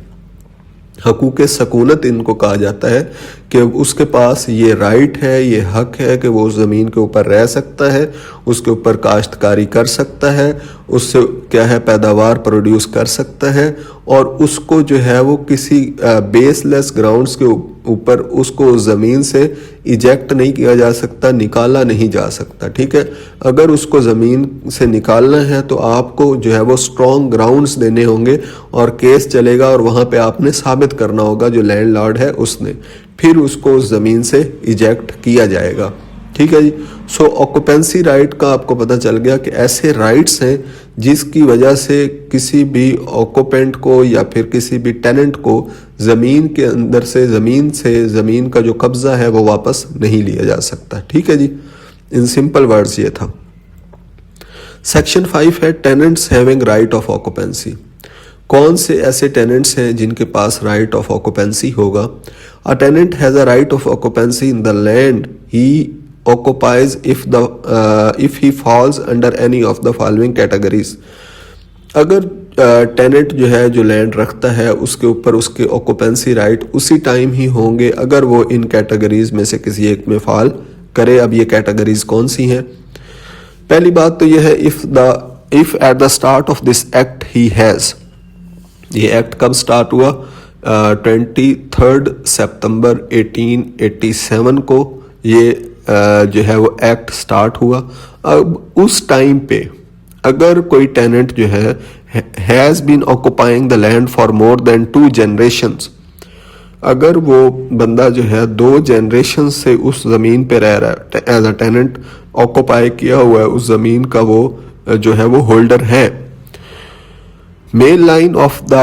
हकूक़ सकूनत इनको कहा जाता है, कि उसके पास ये राइट है, ये हक है कि वो उस ज़मीन के ऊपर रह सकता है, उसके ऊपर काश्तकारी कर सकता है, उससे क्या है पैदावार प्रोड्यूस कर सकता है, और उसको जो है वो किसी बेसलेस ग्राउंड्स के ऊपर उसको ज़मीन से इजेक्ट नहीं किया जा सकता, निकाला नहीं जा सकता। ठीक है, अगर उसको ज़मीन से निकालना है तो आपको जो है वो स्ट्रॉन्ग ग्राउंड्स देने होंगे, और केस चलेगा, और वहाँ पे आपने साबित करना होगा जो लैंडलॉर्ड है उसने, फिर उसको उस ज़मीन से इजेक्ट किया जाएगा। ठीक है जी। सो ऑक्यूपेंसी राइट का आपको पता चल गया कि ऐसे राइट्स हैं जिसकी वजह से किसी भी ऑक्यूपेंट को या फिर किसी भी टेनेंट को ज़मीन के अंदर से ज़मीन का जो कब्ज़ा है वो वापस नहीं लिया जा सकता। ठीक है जी, इन सिंपल वर्ड्स ये था। सेक्शन 5 है tenants having right of occupancy. कौन से ऐसे टेनेंट्स हैं जिनके पास राइट ऑफ ऑक्यूपेंसी होगा? A tenant has a right of occupancy in the land he occupies if he falls under any of the following categories। अगर tenant जो है जो लैंड रखता है उसके ऊपर उसके ऑक्यूपेंसी राइट उसी टाइम ही होंगे अगर वो इन कैटेगरीज में से किसी एक में फॉल करे। अब ये कैटेगरीज कौन सी हैं? पहली बात तो ये है if at the start of this act he has. ये एक्ट कब स्टार्ट हुआ? 23 सितंबर 1887 को ये जो है वो एक्ट स्टार्ट हुआ। अब उस टाइम पे अगर कोई टेनेंट जो है has been occupying the land for more than 2 generations, अगर वो बंदा जो है 2 जनरेशन से उस ज़मीन पे रह रहा है, एज अ टेनेंट ऑक्यूपाई किया हुआ है, उस ज़मीन का वो जो है वो होल्डर है। Male line of the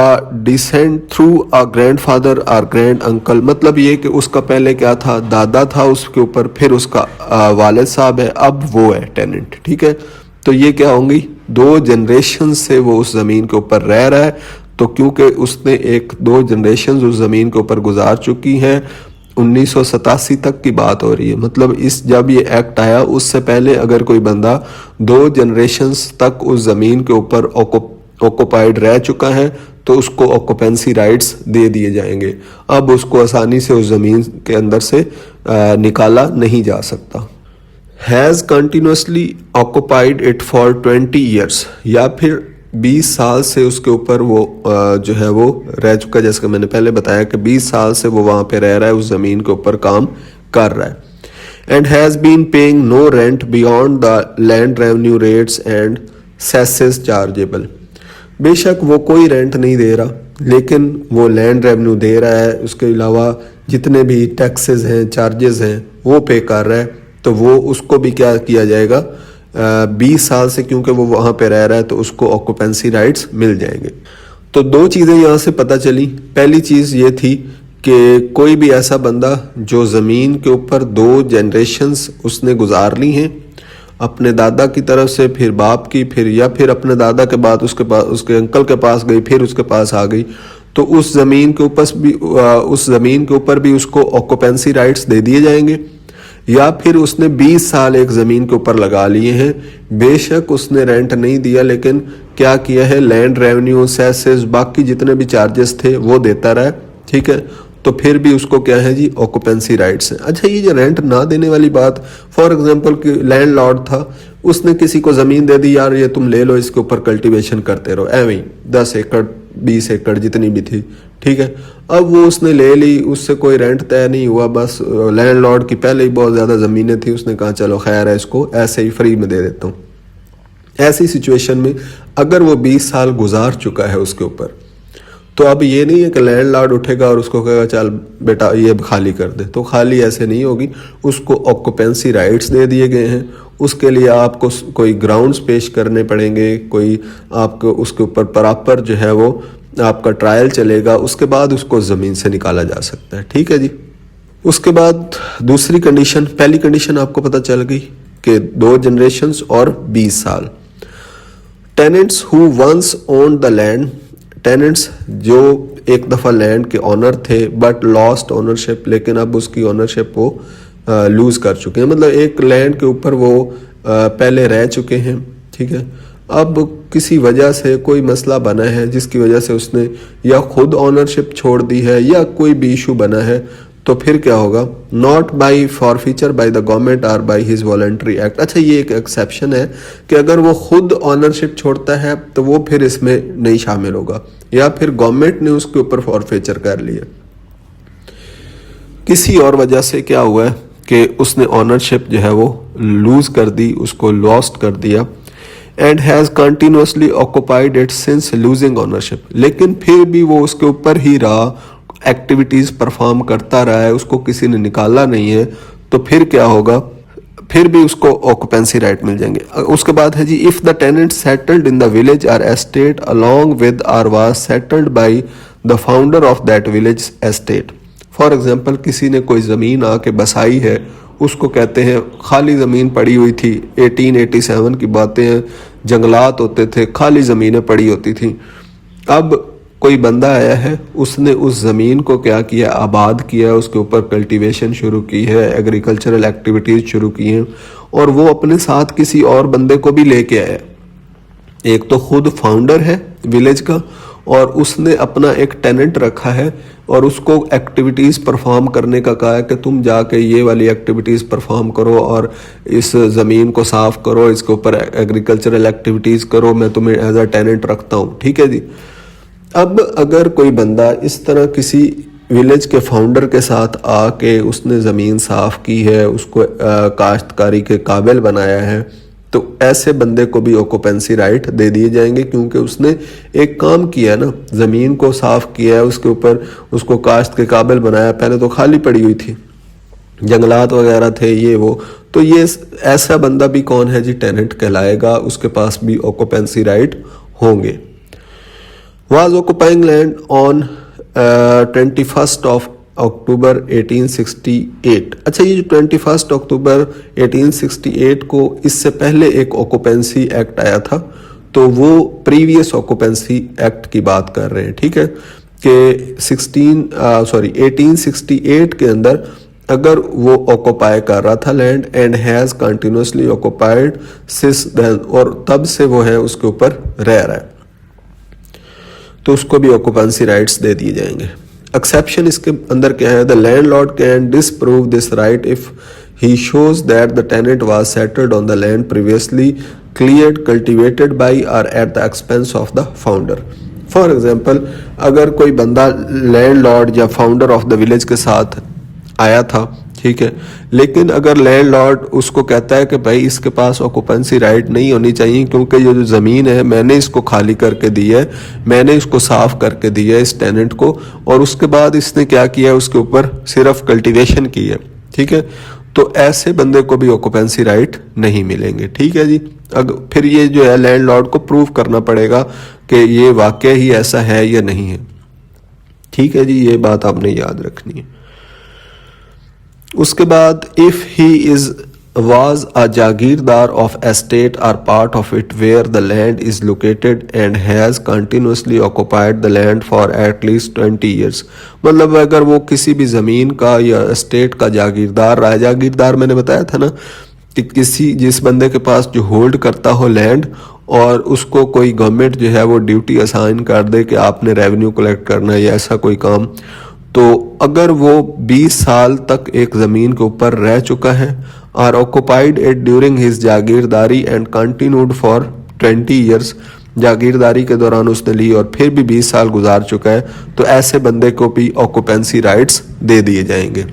descent through a grandfather और ग्रैंड अंकल, मतलब ये कि उसका पहले क्या था, दादा था उसके ऊपर, फिर उसका वालिद साहब है, अब वो है टेनेंट। ठीक है, तो ये क्या होंगी? 2 जनरेशन से वो उस ज़मीन के ऊपर रह रहा है, तो क्योंकि उसने 1-2 जनरेशन उस ज़मीन के ऊपर गुजार चुकी हैं, 1987 तक की बात हो रही है। मतलब जब ये एक्ट आया उससे पहले अगर कोई बंदा 2 जनरेशन्स तक उस ज़मीन के ऊपर ऑक्यूपाइड रह चुका है तो उसको ऑक्यूपेंसी राइट्स दे दिए जाएंगे। अब उसको आसानी से उस ज़मीन के अंदर से निकाला नहीं जा सकता। Has continuously occupied it for 20 years, या फिर 20 साल से उसके ऊपर वो जो है वो रह चुका, जैसे कि मैंने पहले बताया कि 20 साल से वो वहाँ पे रह रहा है, उस ज़मीन के ऊपर काम कर रहा है। And has been paying no rent beyond the land revenue rates and cesses chargeable. बेशक वो कोई रेंट नहीं दे रहा लेकिन वो लैंड रेवेन्यू दे रहा है, उसके अलावा जितने भी टैक्सेस हैं, चार्जेस हैं, वो पे कर रहा है, तो वो उसको भी क्या किया जाएगा, 20 साल से क्योंकि वो वहाँ पे रह रहा है तो उसको ऑक्यूपेंसी राइट्स मिल जाएंगे। तो दो चीज़ें यहाँ से पता चली। पहली चीज़ ये थी कि कोई भी ऐसा बंदा जो ज़मीन के ऊपर 2 जनरेशन्स उसने गुजार ली हैं, अपने दादा की तरफ से, फिर बाप की, फिर या फिर अपने दादा के बाद उसके पास, उसके अंकल के पास गई, फिर उसके पास आ गई, तो उस ज़मीन के ऊपर भी उसको ऑक्यूपेंसी राइट्स दे दिए जाएंगे। या फिर उसने 20 साल एक ज़मीन के ऊपर लगा लिए हैं, बेशक उसने रेंट नहीं दिया, लेकिन क्या किया है, लैंड रेवेन्यू, सेसेस, बाकी जितने भी चार्जेस थे वो देता रहा, ठीक है, तो फिर भी उसको क्या है जी, ऑक्यूपेंसी राइट्स हैं। अच्छा, ये जो रेंट ना देने वाली बात, फॉर एग्जांपल कि लैंडलॉर्ड था, उसने किसी को ज़मीन दे दी, यार ये तुम ले लो, इसके ऊपर कल्टीवेशन करते रहो, ऐਵੇਂ ही 10 एकड़ 20 एकड़ जितनी भी थी, ठीक है, अब वो उसने ले ली, उससे कोई रेंट तय नहीं हुआ, बस लैंडलॉर्ड की पहले ही बहुत ज़्यादा ज़मीनें थी, उसने कहा चलो खैर है, इसको ऐसे ही फ्री में दे देता हूँ। ऐसी सिचुएशन में अगर वो 20 साल गुजार चुका है उसके ऊपर, तो अब ये नहीं है कि लैंडलॉर्ड उठेगा और उसको कहेगा चल बेटा ये खाली कर दे, तो खाली ऐसे नहीं होगी, उसको ऑक्यूपेंसी राइट्स दे दिए गए हैं। उसके लिए आपको कोई ग्राउंड्स पेश करने पड़ेंगे, कोई आपको उसके ऊपर प्रॉपर जो है वो आपका ट्रायल चलेगा, उसके बाद उसको ज़मीन से निकाला जा सकता है, ठीक है जी। उसके बाद दूसरी कंडीशन, पहली कंडीशन आपको पता चल गई कि 2 जनरेशन्स और 20 साल। Tenants who once owned the land, tenants जो एक दफ़ा लैंड के ऑनर थे बट लॉस्ट ओनरशिप, लेकिन अब उसकी ओनरशिप वो लूज़ कर चुके हैं, मतलब एक लैंड के ऊपर वो पहले रह चुके हैं, ठीक है, अब किसी वजह से कोई मसला बना है जिसकी वजह से उसने या खुद ओनरशिप छोड़ दी है या कोई भी इशू बना है, तो फिर क्या होगा, not by forfeiture bye the government और बाय हिज वॉलंटरी एक्ट। अच्छा, ये एक एक्सेप्शन है कि अगर वो खुद ऑनरशिप छोड़ता है तो वो फिर इसमें नहीं शामिल होगा, या फिर गवर्नमेंट ने उसके ऊपर फॉरफीचर कर लिया, किसी और वजह से क्या हुआ है कि उसने ऑनरशिप जो है वो लूज कर दी, उसको लॉस्ट कर दिया, and has continuously occupied it since losing ownership, लेकिन फिर भी वो उसके ऊपर ही रहा, एक्टिविटीज़ परफॉर्म करता रहा है, उसको किसी ने निकाला नहीं है, तो फिर क्या होगा, फिर भी उसको ऑक्यूपेंसी राइट मिल जाएंगे। उसके बाद है जी, if the tenant settled in the village or estate along with or was settled by the founder of that village estate. For example किसी ने कोई ज़मीन आके बसाई है, उसको कहते हैं खाली ज़मीन पड़ी हुई थी, 1887 की बातें हैं, जंगलात होते थे, खाली ज़मीनें पड़ी होती थी। अब कोई बंदा आया है, उसने उस ज़मीन को क्या किया, आबाद किया, उसके ऊपर कल्टीवेशन शुरू की है, एग्रीकल्चरल एक्टिविटीज़ शुरू की हैं, और वो अपने साथ किसी और बंदे को भी लेके आया। एक तो खुद फाउंडर है विलेज का, और उसने अपना एक टेनेंट रखा है और उसको एक्टिविटीज़ परफॉर्म करने का कहा है कि तुम जाके ये वाली एक्टिविटीज़ परफॉर्म करो और इस ज़मीन को साफ़ करो, इसके ऊपर एग्रीकल्चरल एक्टिविटीज़ करो, मैं तुम्हें एज अ टेनेंट रखता हूँ, ठीक है जी। अब अगर कोई बंदा इस तरह किसी विलेज के फाउंडर के साथ आके उसने ज़मीन साफ़ की है, उसको काश्तकारी के काबिल बनाया है, तो ऐसे बंदे को भी ऑक्यूपेंसी राइट दे दिए जाएंगे, क्योंकि उसने एक काम किया ना, ज़मीन को साफ़ किया है, उसके ऊपर उसको काश्त के काबिल बनाया, पहले तो खाली पड़ी हुई थी, जंगलात वगैरह थे ये वो, तो ये ऐसा बंदा भी कौन है जी, टेनेंट कहलाएगा, उसके पास भी ऑक्यूपेंसी राइट होंगे। was occupying land on 21st of अक्टूबर 1868। अच्छा, ये जो 21 अक्टूबर 1868 को, इससे पहले एक ऑक्यूपेंसी एक्ट आया था, तो वो प्रीवियस ऑक्यूपेंसी एक्ट की बात कर रहे हैं, ठीक है, कि 1868 के अंदर अगर वो ऑक्यूपाई कर रहा था land and has continuously occupied since then, और तब से वो है उसके ऊपर रह रहा है, तो उसको भी ऑक्यूपेंसी राइट्स दे दिए जाएंगे। एक्सेप्शन इसके अंदर क्या है, the landlord can disprove this right if he shows that the tenant was settled on the land previously cleared cultivated by और at the expense of the founder. For example, अगर कोई बंदा लैंडलॉर्ड या founder of the village के साथ आया था ठीक है। लेकिन अगर लैंडलॉर्ड उसको कहता है कि भाई इसके पास ऑक्यूपेंसी राइट नहीं होनी चाहिए क्योंकि ये जो ज़मीन है मैंने इसको खाली करके दी है, मैंने इसको साफ करके दिया है इस टेनेंट को, और उसके बाद इसने क्या किया है, उसके ऊपर सिर्फ कल्टीवेशन की है, ठीक है, तो ऐसे बंदे को भी ऑक्यूपेंसी राइट नहीं मिलेंगे। ठीक है जी। अगर फिर ये जो है लैंडलॉर्ड को प्रूव करना पड़ेगा कि ये वाकई ही ऐसा है या नहीं है। ठीक है जी, ये बात आपने याद रखनी है। उसके बाद if he is was a Jagirdar of estate or part of it where the land is located and has continuously occupied the land for at least 20 years, मतलब अगर वो किसी भी ज़मीन का या estate का जागीरदार रहा है, जागीरदार मैंने बताया था ना कि किसी जिस बंदे के पास जो होल्ड करता हो लैंड और उसको कोई गवर्नमेंट जो है वो ड्यूटी असाइन कर दे कि आपने रेवेन्यू कलेक्ट करना है या ऐसा कोई काम, तो अगर वो 20 साल तक एक ज़मीन के ऊपर रह चुका है और ऑक्यूपाइड इट ड्यूरिंग हिज जागीरदारी एंड कंटिन्यूड फॉर 20 ईयर्स, जागीरदारी के दौरान उसने ली और फिर भी 20 साल गुजार चुका है, तो ऐसे बंदे को भी ऑक्यूपेंसी राइट्स दे दिए जाएंगे।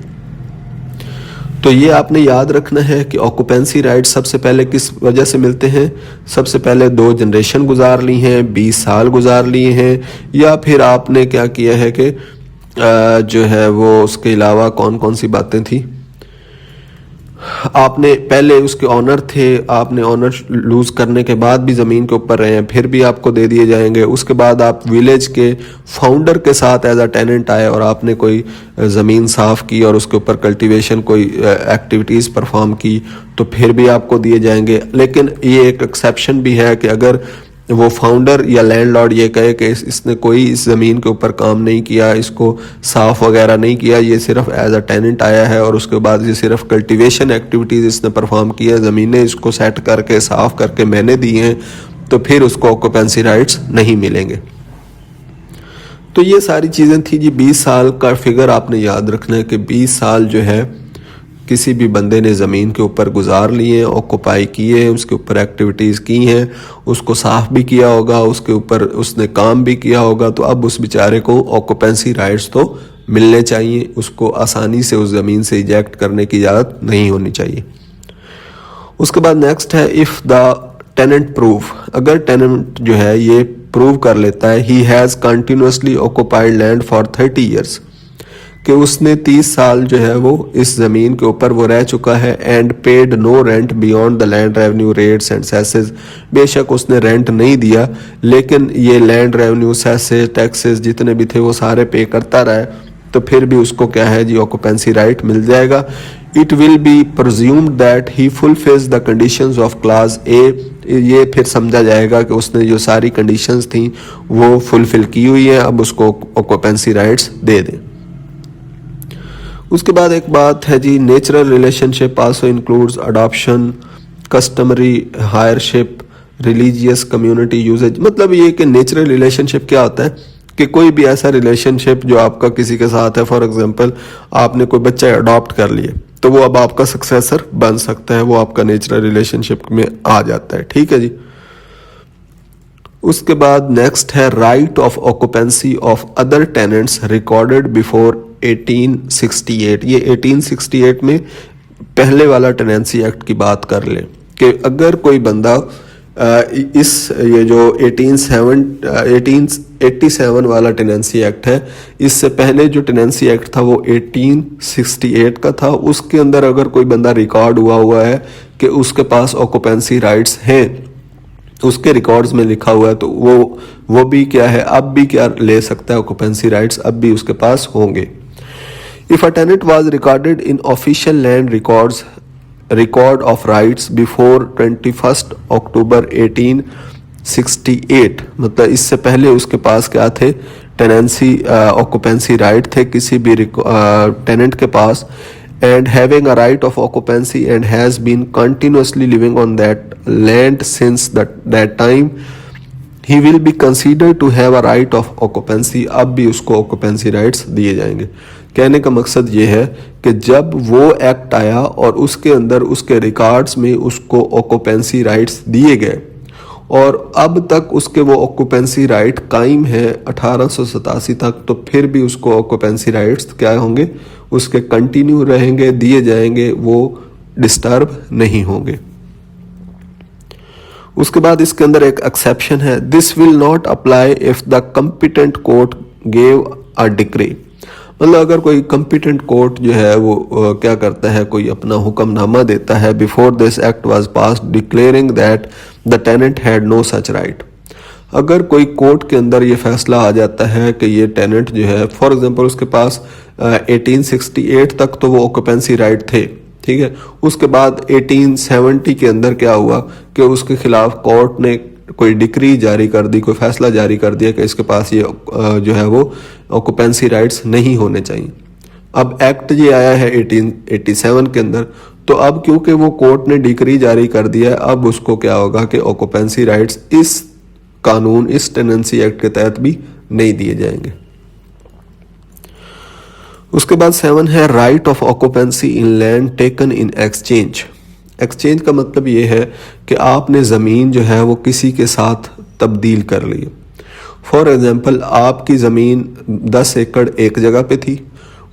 तो ये आपने याद रखना है कि ऑक्यूपेंसी राइट्स सबसे पहले किस वजह से मिलते हैं। सबसे पहले 2 जनरेशन गुजार ली हैं, 20 साल गुजार लिए हैं, या फिर आपने क्या किया है कि जो है वो उसके अलावा कौन कौन सी बातें थी, आपने पहले उसके ऑनर थे, आपने ऑनर लूज करने के बाद भी ज़मीन के ऊपर रहे हैं, फिर भी आपको दे दिए जाएंगे। उसके बाद आप विलेज के फाउंडर के साथ एज अ टेनेंट आए और आपने कोई ज़मीन साफ़ की और उसके ऊपर कल्टीवेशन कोई एक्टिविटीज़ परफॉर्म की, तो फिर भी आपको दिए जाएंगे। लेकिन ये एक एक्सेप्शन भी है कि अगर वो फाउंडर या लैंडलॉर्ड ये कहे कि इसने कोई इस ज़मीन के ऊपर काम नहीं किया, इसको साफ़ वगैरह नहीं किया, ये सिर्फ एज अ टेनेंट आया है और उसके बाद ये सिर्फ कल्टीवेशन एक्टिविटीज़ इसने परफॉर्म की है, ज़मीनें इसको सेट करके साफ़ करके मैंने दी हैं, तो फिर उसको ऑक्यूपेंसी राइट्स नहीं मिलेंगे। तो ये सारी चीज़ें थी जी। 20 साल का फिगर आपने याद रखना है कि 20 साल जो है किसी भी बंदे ने ज़मीन के ऊपर गुजार लिए, ऑक्यूपाई किए, उसके ऊपर एक्टिविटीज़ की हैं, उसको साफ़ भी किया होगा, उसके ऊपर उसने काम भी किया होगा, तो अब उस बेचारे को ऑक्यूपेंसी राइट्स तो मिलने चाहिए, उसको आसानी से उस ज़मीन से इजेक्ट करने की इजाज़त नहीं होनी चाहिए। उसके बाद नेक्स्ट है इफ़ द टेनेंट प्रूव, अगर टेनेंट जो है ये प्रूव कर लेता है he has continuously occupied land for 30 years, कि उसने 30 साल जो है वो इस ज़मीन के ऊपर वो रह चुका है, and paid no rent beyond the land revenue rates and cesses, बेशक उसने रेंट नहीं दिया लेकिन ये लैंड रेवेन्यू सेसेस टैक्सेस जितने भी थे वो सारे पे करता रहा है, तो फिर भी उसको क्या है जी ऑक्यूपेंसी राइट मिल जाएगा। It will be presumed that he fulfils the conditions of class ए, ये फिर समझा जाएगा कि उसने जो सारी कंडीशंस थी वो फुलफिल की हुई है, अब उसको ऑक्यूपेंसी राइट्स दे दें। उसके बाद एक बात है जी natural relationship also includes adoption, customary heirship, religious community usages, मतलब ये कि नेचुरल रिलेशनशिप क्या होता है कि कोई भी ऐसा रिलेशनशिप जो आपका किसी के साथ है, फॉर एग्जांपल आपने कोई बच्चा अडॉप्ट कर लिए तो वो अब आपका सक्सेसर बन सकता है, वो आपका नेचुरल रिलेशनशिप में आ जाता है। ठीक है जी। उसके बाद नेक्स्ट है right of occupancy of other tenants recorded before 1868। ये 1868 में पहले वाला टेनेंसी एक्ट की बात कर ले कि अगर कोई बंदा इस ये जो 1887 वाला टेनेंसी एक्ट है, इससे पहले जो टेनेंसी एक्ट था वो 1868 का था, उसके अंदर अगर कोई बंदा रिकॉर्ड हुआ है कि उसके पास ऑक्यूपेंसी राइट्स हैं, उसके रिकॉर्ड्स में लिखा हुआ है, तो वो भी क्या है अब भी क्या ले सकता है ऑक्यूपेंसी राइट्स, अब भी उसके पास होंगे। If a tenant was recorded in official land records record of rights before 21 October 1868, मतलब इससे पहले उसके पास क्या थे टेनेंसी ऑक्यूपेंसी राइट थे किसी भी टेनेंट के पास, and having a right of occupancy and has been continuously living on that land since that time, he will be considered to have a right of occupancy। अब भी उसको occupancy rights दिए जाएंगे। कहने का मकसद ये है कि जब वो एक्ट आया और उसके अंदर उसके रिकॉर्ड्स में उसको occupancy rights दिए गए और अब तक उसके वो ऑक्यूपेंसी राइट कायम है 1887 तक, तो फिर भी उसको ऑक्यूपेंसी राइट्स क्या होंगे, उसके कंटिन्यू रहेंगे, दिए जाएंगे, वो डिस्टर्ब नहीं होंगे। उसके बाद इसके अंदर एक एक्सेप्शन है, this will not apply if the competent court gave a decree. मतलब अगर कोई कंपिटेंट कोर्ट जो है वो क्या करता है, कोई अपना हुक्मनामा देता है, before this act was passed declaring that the tenant had no such right. अगर कोई कोर्ट के अंदर ये फैसला आ जाता है कि ये टेनेंट जो है, फॉर एग्जांपल उसके पास 1868 तक तो वो ऑक्यूपेंसी राइट थे, ठीक है, उसके बाद 1870 के अंदर क्या हुआ कि उसके खिलाफ कोर्ट ने कोई डिक्री जारी कर दी, कोई फैसला जारी कर दिया कि इसके पास ये जो है वो ऑक्यूपेंसी राइट्स नहीं होने चाहिए। अब एक्ट ये आया है 1887 के अंदर, तो अब क्योंकि वो कोर्ट ने डिक्री जारी कर दिया है, अब उसको क्या होगा कि ऑक्यूपेंसी राइट्स इस कानून, इस टेनेंसी एक्ट के तहत भी नहीं दिए जाएंगे। उसके बाद 7 है right of occupancy in land taken in exchange. Exchange का मतलब ये है कि आपने ज़मीन जो है वो किसी के साथ तब्दील कर ली। फॉर एग्जांपल आपकी ज़मीन 10 एकड़ एक जगह पे थी,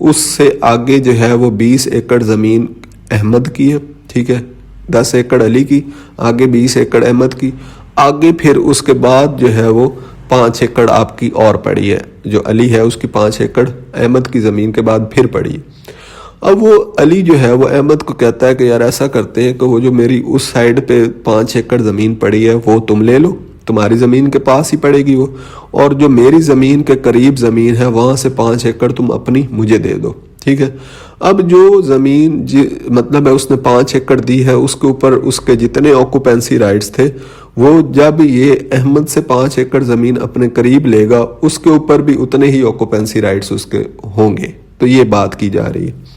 उससे आगे जो है वो 20 एकड़ ज़मीन अहमद की है, ठीक है, 10 एकड़ अली की, आगे 20 एकड़ अहमद की, आगे फिर उसके बाद जो है वो 5 एकड़ आपकी और पड़ी है, जो अली है उसकी 5 एकड़ अहमद की ज़मीन के बाद फिर पड़ी है। अब वो अली जो है वो अहमद को कहता है कि यार ऐसा करते हैं कि वो जो मेरी उस साइड पे 5 एकड़ ज़मीन पड़ी है वो तुम ले लो, तुम्हारी ज़मीन के पास ही पड़ेगी वो, और जो मेरी ज़मीन के करीब ज़मीन है वहाँ से 5 एकड़ तुम अपनी मुझे दे दो, ठीक है। अब जो ज़मीन मतलब है उसने 5 एकड़ दी है, उसके ऊपर उसके जितने ऑक्यूपेंसी राइट्स थे, वो जब ये अहमद से 5 एकड़ ज़मीन अपने करीब लेगा उसके ऊपर भी उतने ही ऑक्यूपेंसी राइट्स उसके होंगे। तो ये बात की जा रही है।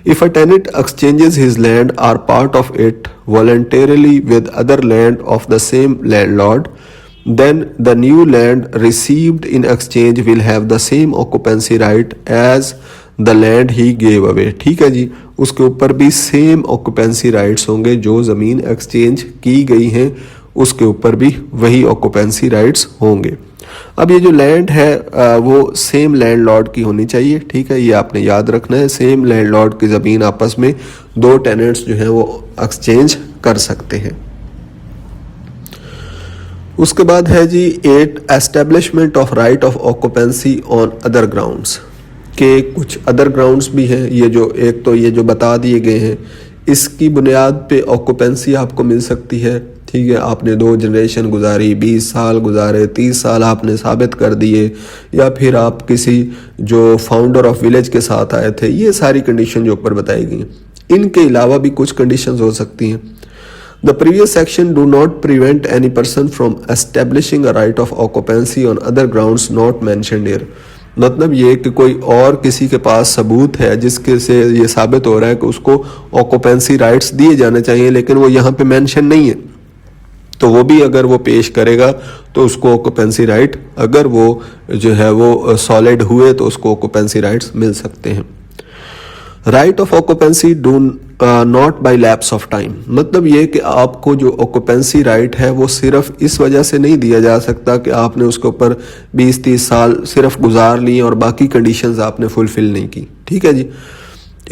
If a tenant exchanges his land or part of it voluntarily with other land of the same landlord, then the new land received in exchange will have the same occupancy right as the land he gave away। ठीक है जी, उसके ऊपर भी same occupancy rights होंगे, जो ज़मीन exchange की गई हैं उसके ऊपर भी वही ऑक्यूपेंसी राइट्स होंगे। अब ये जो लैंड है वो सेम लैंडलॉर्ड की होनी चाहिए, ठीक है, ये आपने याद रखना है। सेम लैंडलॉर्ड की ज़मीन आपस में 2 टेनेंट्स जो हैं वो एक्सचेंज कर सकते हैं। उसके बाद है जी 8 establishment of right of occupancy on other grounds, के कुछ अदर ग्राउंड्स भी हैं। ये जो एक तो ये जो बता दिए गए हैं, इसकी बुनियाद पे ऑक्यूपेंसी आपको मिल सकती है, ठीक है, आपने 2 जनरेशन गुजारी, 20 साल गुजारे, 30 साल आपने साबित कर दिए, या फिर आप किसी जो फाउंडर ऑफ विलेज के साथ आए थे, ये सारी कंडीशन जो ऊपर बताई गई हैं। इनके अलावा भी कुछ कंडीशंस हो सकती हैं। The previous section do not prevent any person from establishing a right of occupancy on other grounds not mentioned here. मतलब ये कि कोई और किसी के पास सबूत है जिसके से ये साबित हो रहा है कि उसको ऑक्यूपेंसी राइट्स दिए जाने चाहिए, लेकिन वो यहाँ पे मेंशन नहीं है, तो वो भी अगर वो पेश करेगा तो उसको ऑक्यूपेंसी राइट, अगर वो जो है वो सॉलिड हुए तो उसको ऑक्यूपेंसी राइट्स मिल सकते हैं। Right of occupancy do not by lapse of time, मतलब ये कि आपको जो ऑक्यूपेंसी राइट है वो सिर्फ इस वजह से नहीं दिया जा सकता कि आपने उसके ऊपर 20-30 साल सिर्फ गुजार लिए और बाकी कंडीशंस आपने फुलफिल नहीं की, ठीक है जी।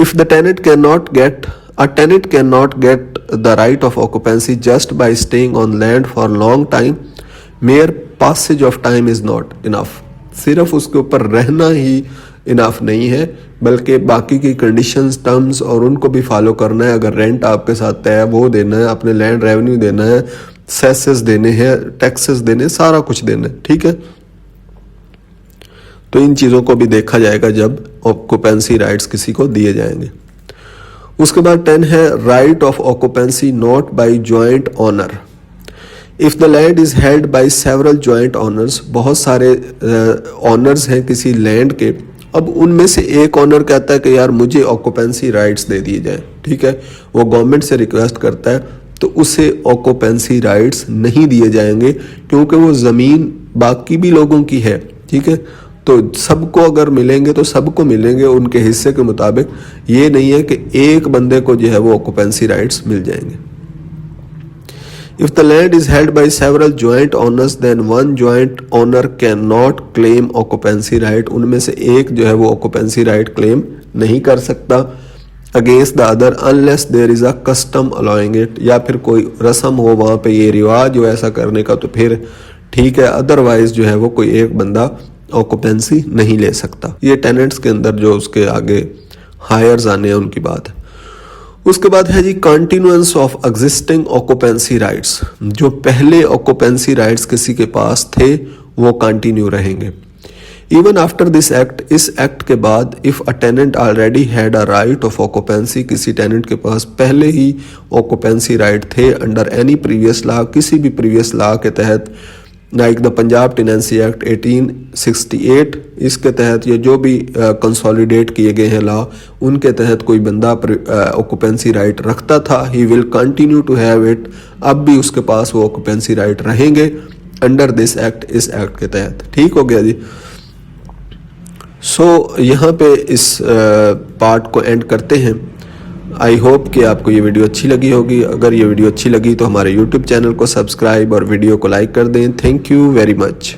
If the tenant can not get A tenant cannot get the right of occupancy just by staying on land for long time. Mere passage of time is not enough. सिर्फ उसके ऊपर रहना ही इनफ नहीं है, बल्कि बाकी की कंडीशंस, टर्म्स और उनको भी फॉलो करना है। अगर रेंट आपके साथ तय है वो देना है, अपने लैंड रेवेन्यू देना है, सेसेस देने हैं, टैक्सेस देने, सारा कुछ देना है, ठीक है। तो इन चीज़ों को भी देखा जाएगा जब ऑक्यूपेंसी राइट्स किसी को दिए जाएंगे। उसके बाद 10 है right of occupancy not by joint owner. If the land is held by several joint owners, बहुत सारे ऑनर्स हैं किसी लैंड के, अब उनमें से एक ऑनर कहता है कि यार मुझे ऑक्यूपेंसी राइट्स दे दिए जाए, ठीक है, वो गवर्नमेंट से रिक्वेस्ट करता है, तो उसे ऑक्यूपेंसी राइट्स नहीं दिए जाएंगे क्योंकि वो ज़मीन बाकी भी लोगों की है, ठीक है। तो सबको अगर मिलेंगे तो सबको मिलेंगे उनके हिस्से के मुताबिक, ये नहीं है कि एक बंदे को जो है वो ऑक्यूपेंसी राइट्स मिल जाएंगे। If the land is held by several joint owners, then one joint owner cannot claim occupancy right. उनमें से एक जो है वो occupancy right claim नहीं कर सकता against the other unless there is a custom allowing it. या फिर कोई रस्म हो वहाँ पे ये रिवाज हो ऐसा करने का तो फिर ठीक है, अदरवाइज जो है वो कोई एक बंदा ऑक्यूपेंसी नहीं ले सकता। ये टेनेंट्स के अंदर जो उसके आगे हायर्स आने हैं उनकी बात है। उसके बाद है जी continuance of existing occupancy rights. जो पहले ऑक्यूपेंसी राइट्स किसी के पास थे वो कंटिन्यू रहेंगे इवन आफ्टर दिस एक्ट। इस एक्ट के बाद if a tenant already had a right of occupancy, किसी टेनेंट के पास पहले ही ऑक्यूपेंसी राइट थे अंडर एनी प्रीवियस लॉ, किसी भी प्रीवियस लॉ के तहत, like the Punjab tenancy act 1868, इसके तहत ये जो भी कंसोलिडेट किए गए हैं लॉ उनके तहत कोई बंदा ऑक्यूपेंसी राइट रखता था, he will continue to have it. अब भी उसके पास वो ऑक्यूपेंसी राइट रहेंगे अंडर दिस एक्ट, इस एक्ट के तहत। ठीक हो गया जी। सो यहाँ पे इस पार्ट को एंड करते हैं। आई होप कि आपको ये वीडियो अच्छी लगी होगी। अगर ये वीडियो अच्छी लगी तो हमारे यूट्यूब चैनल को सब्सक्राइब और वीडियो को लाइक कर दें। Thank you very much.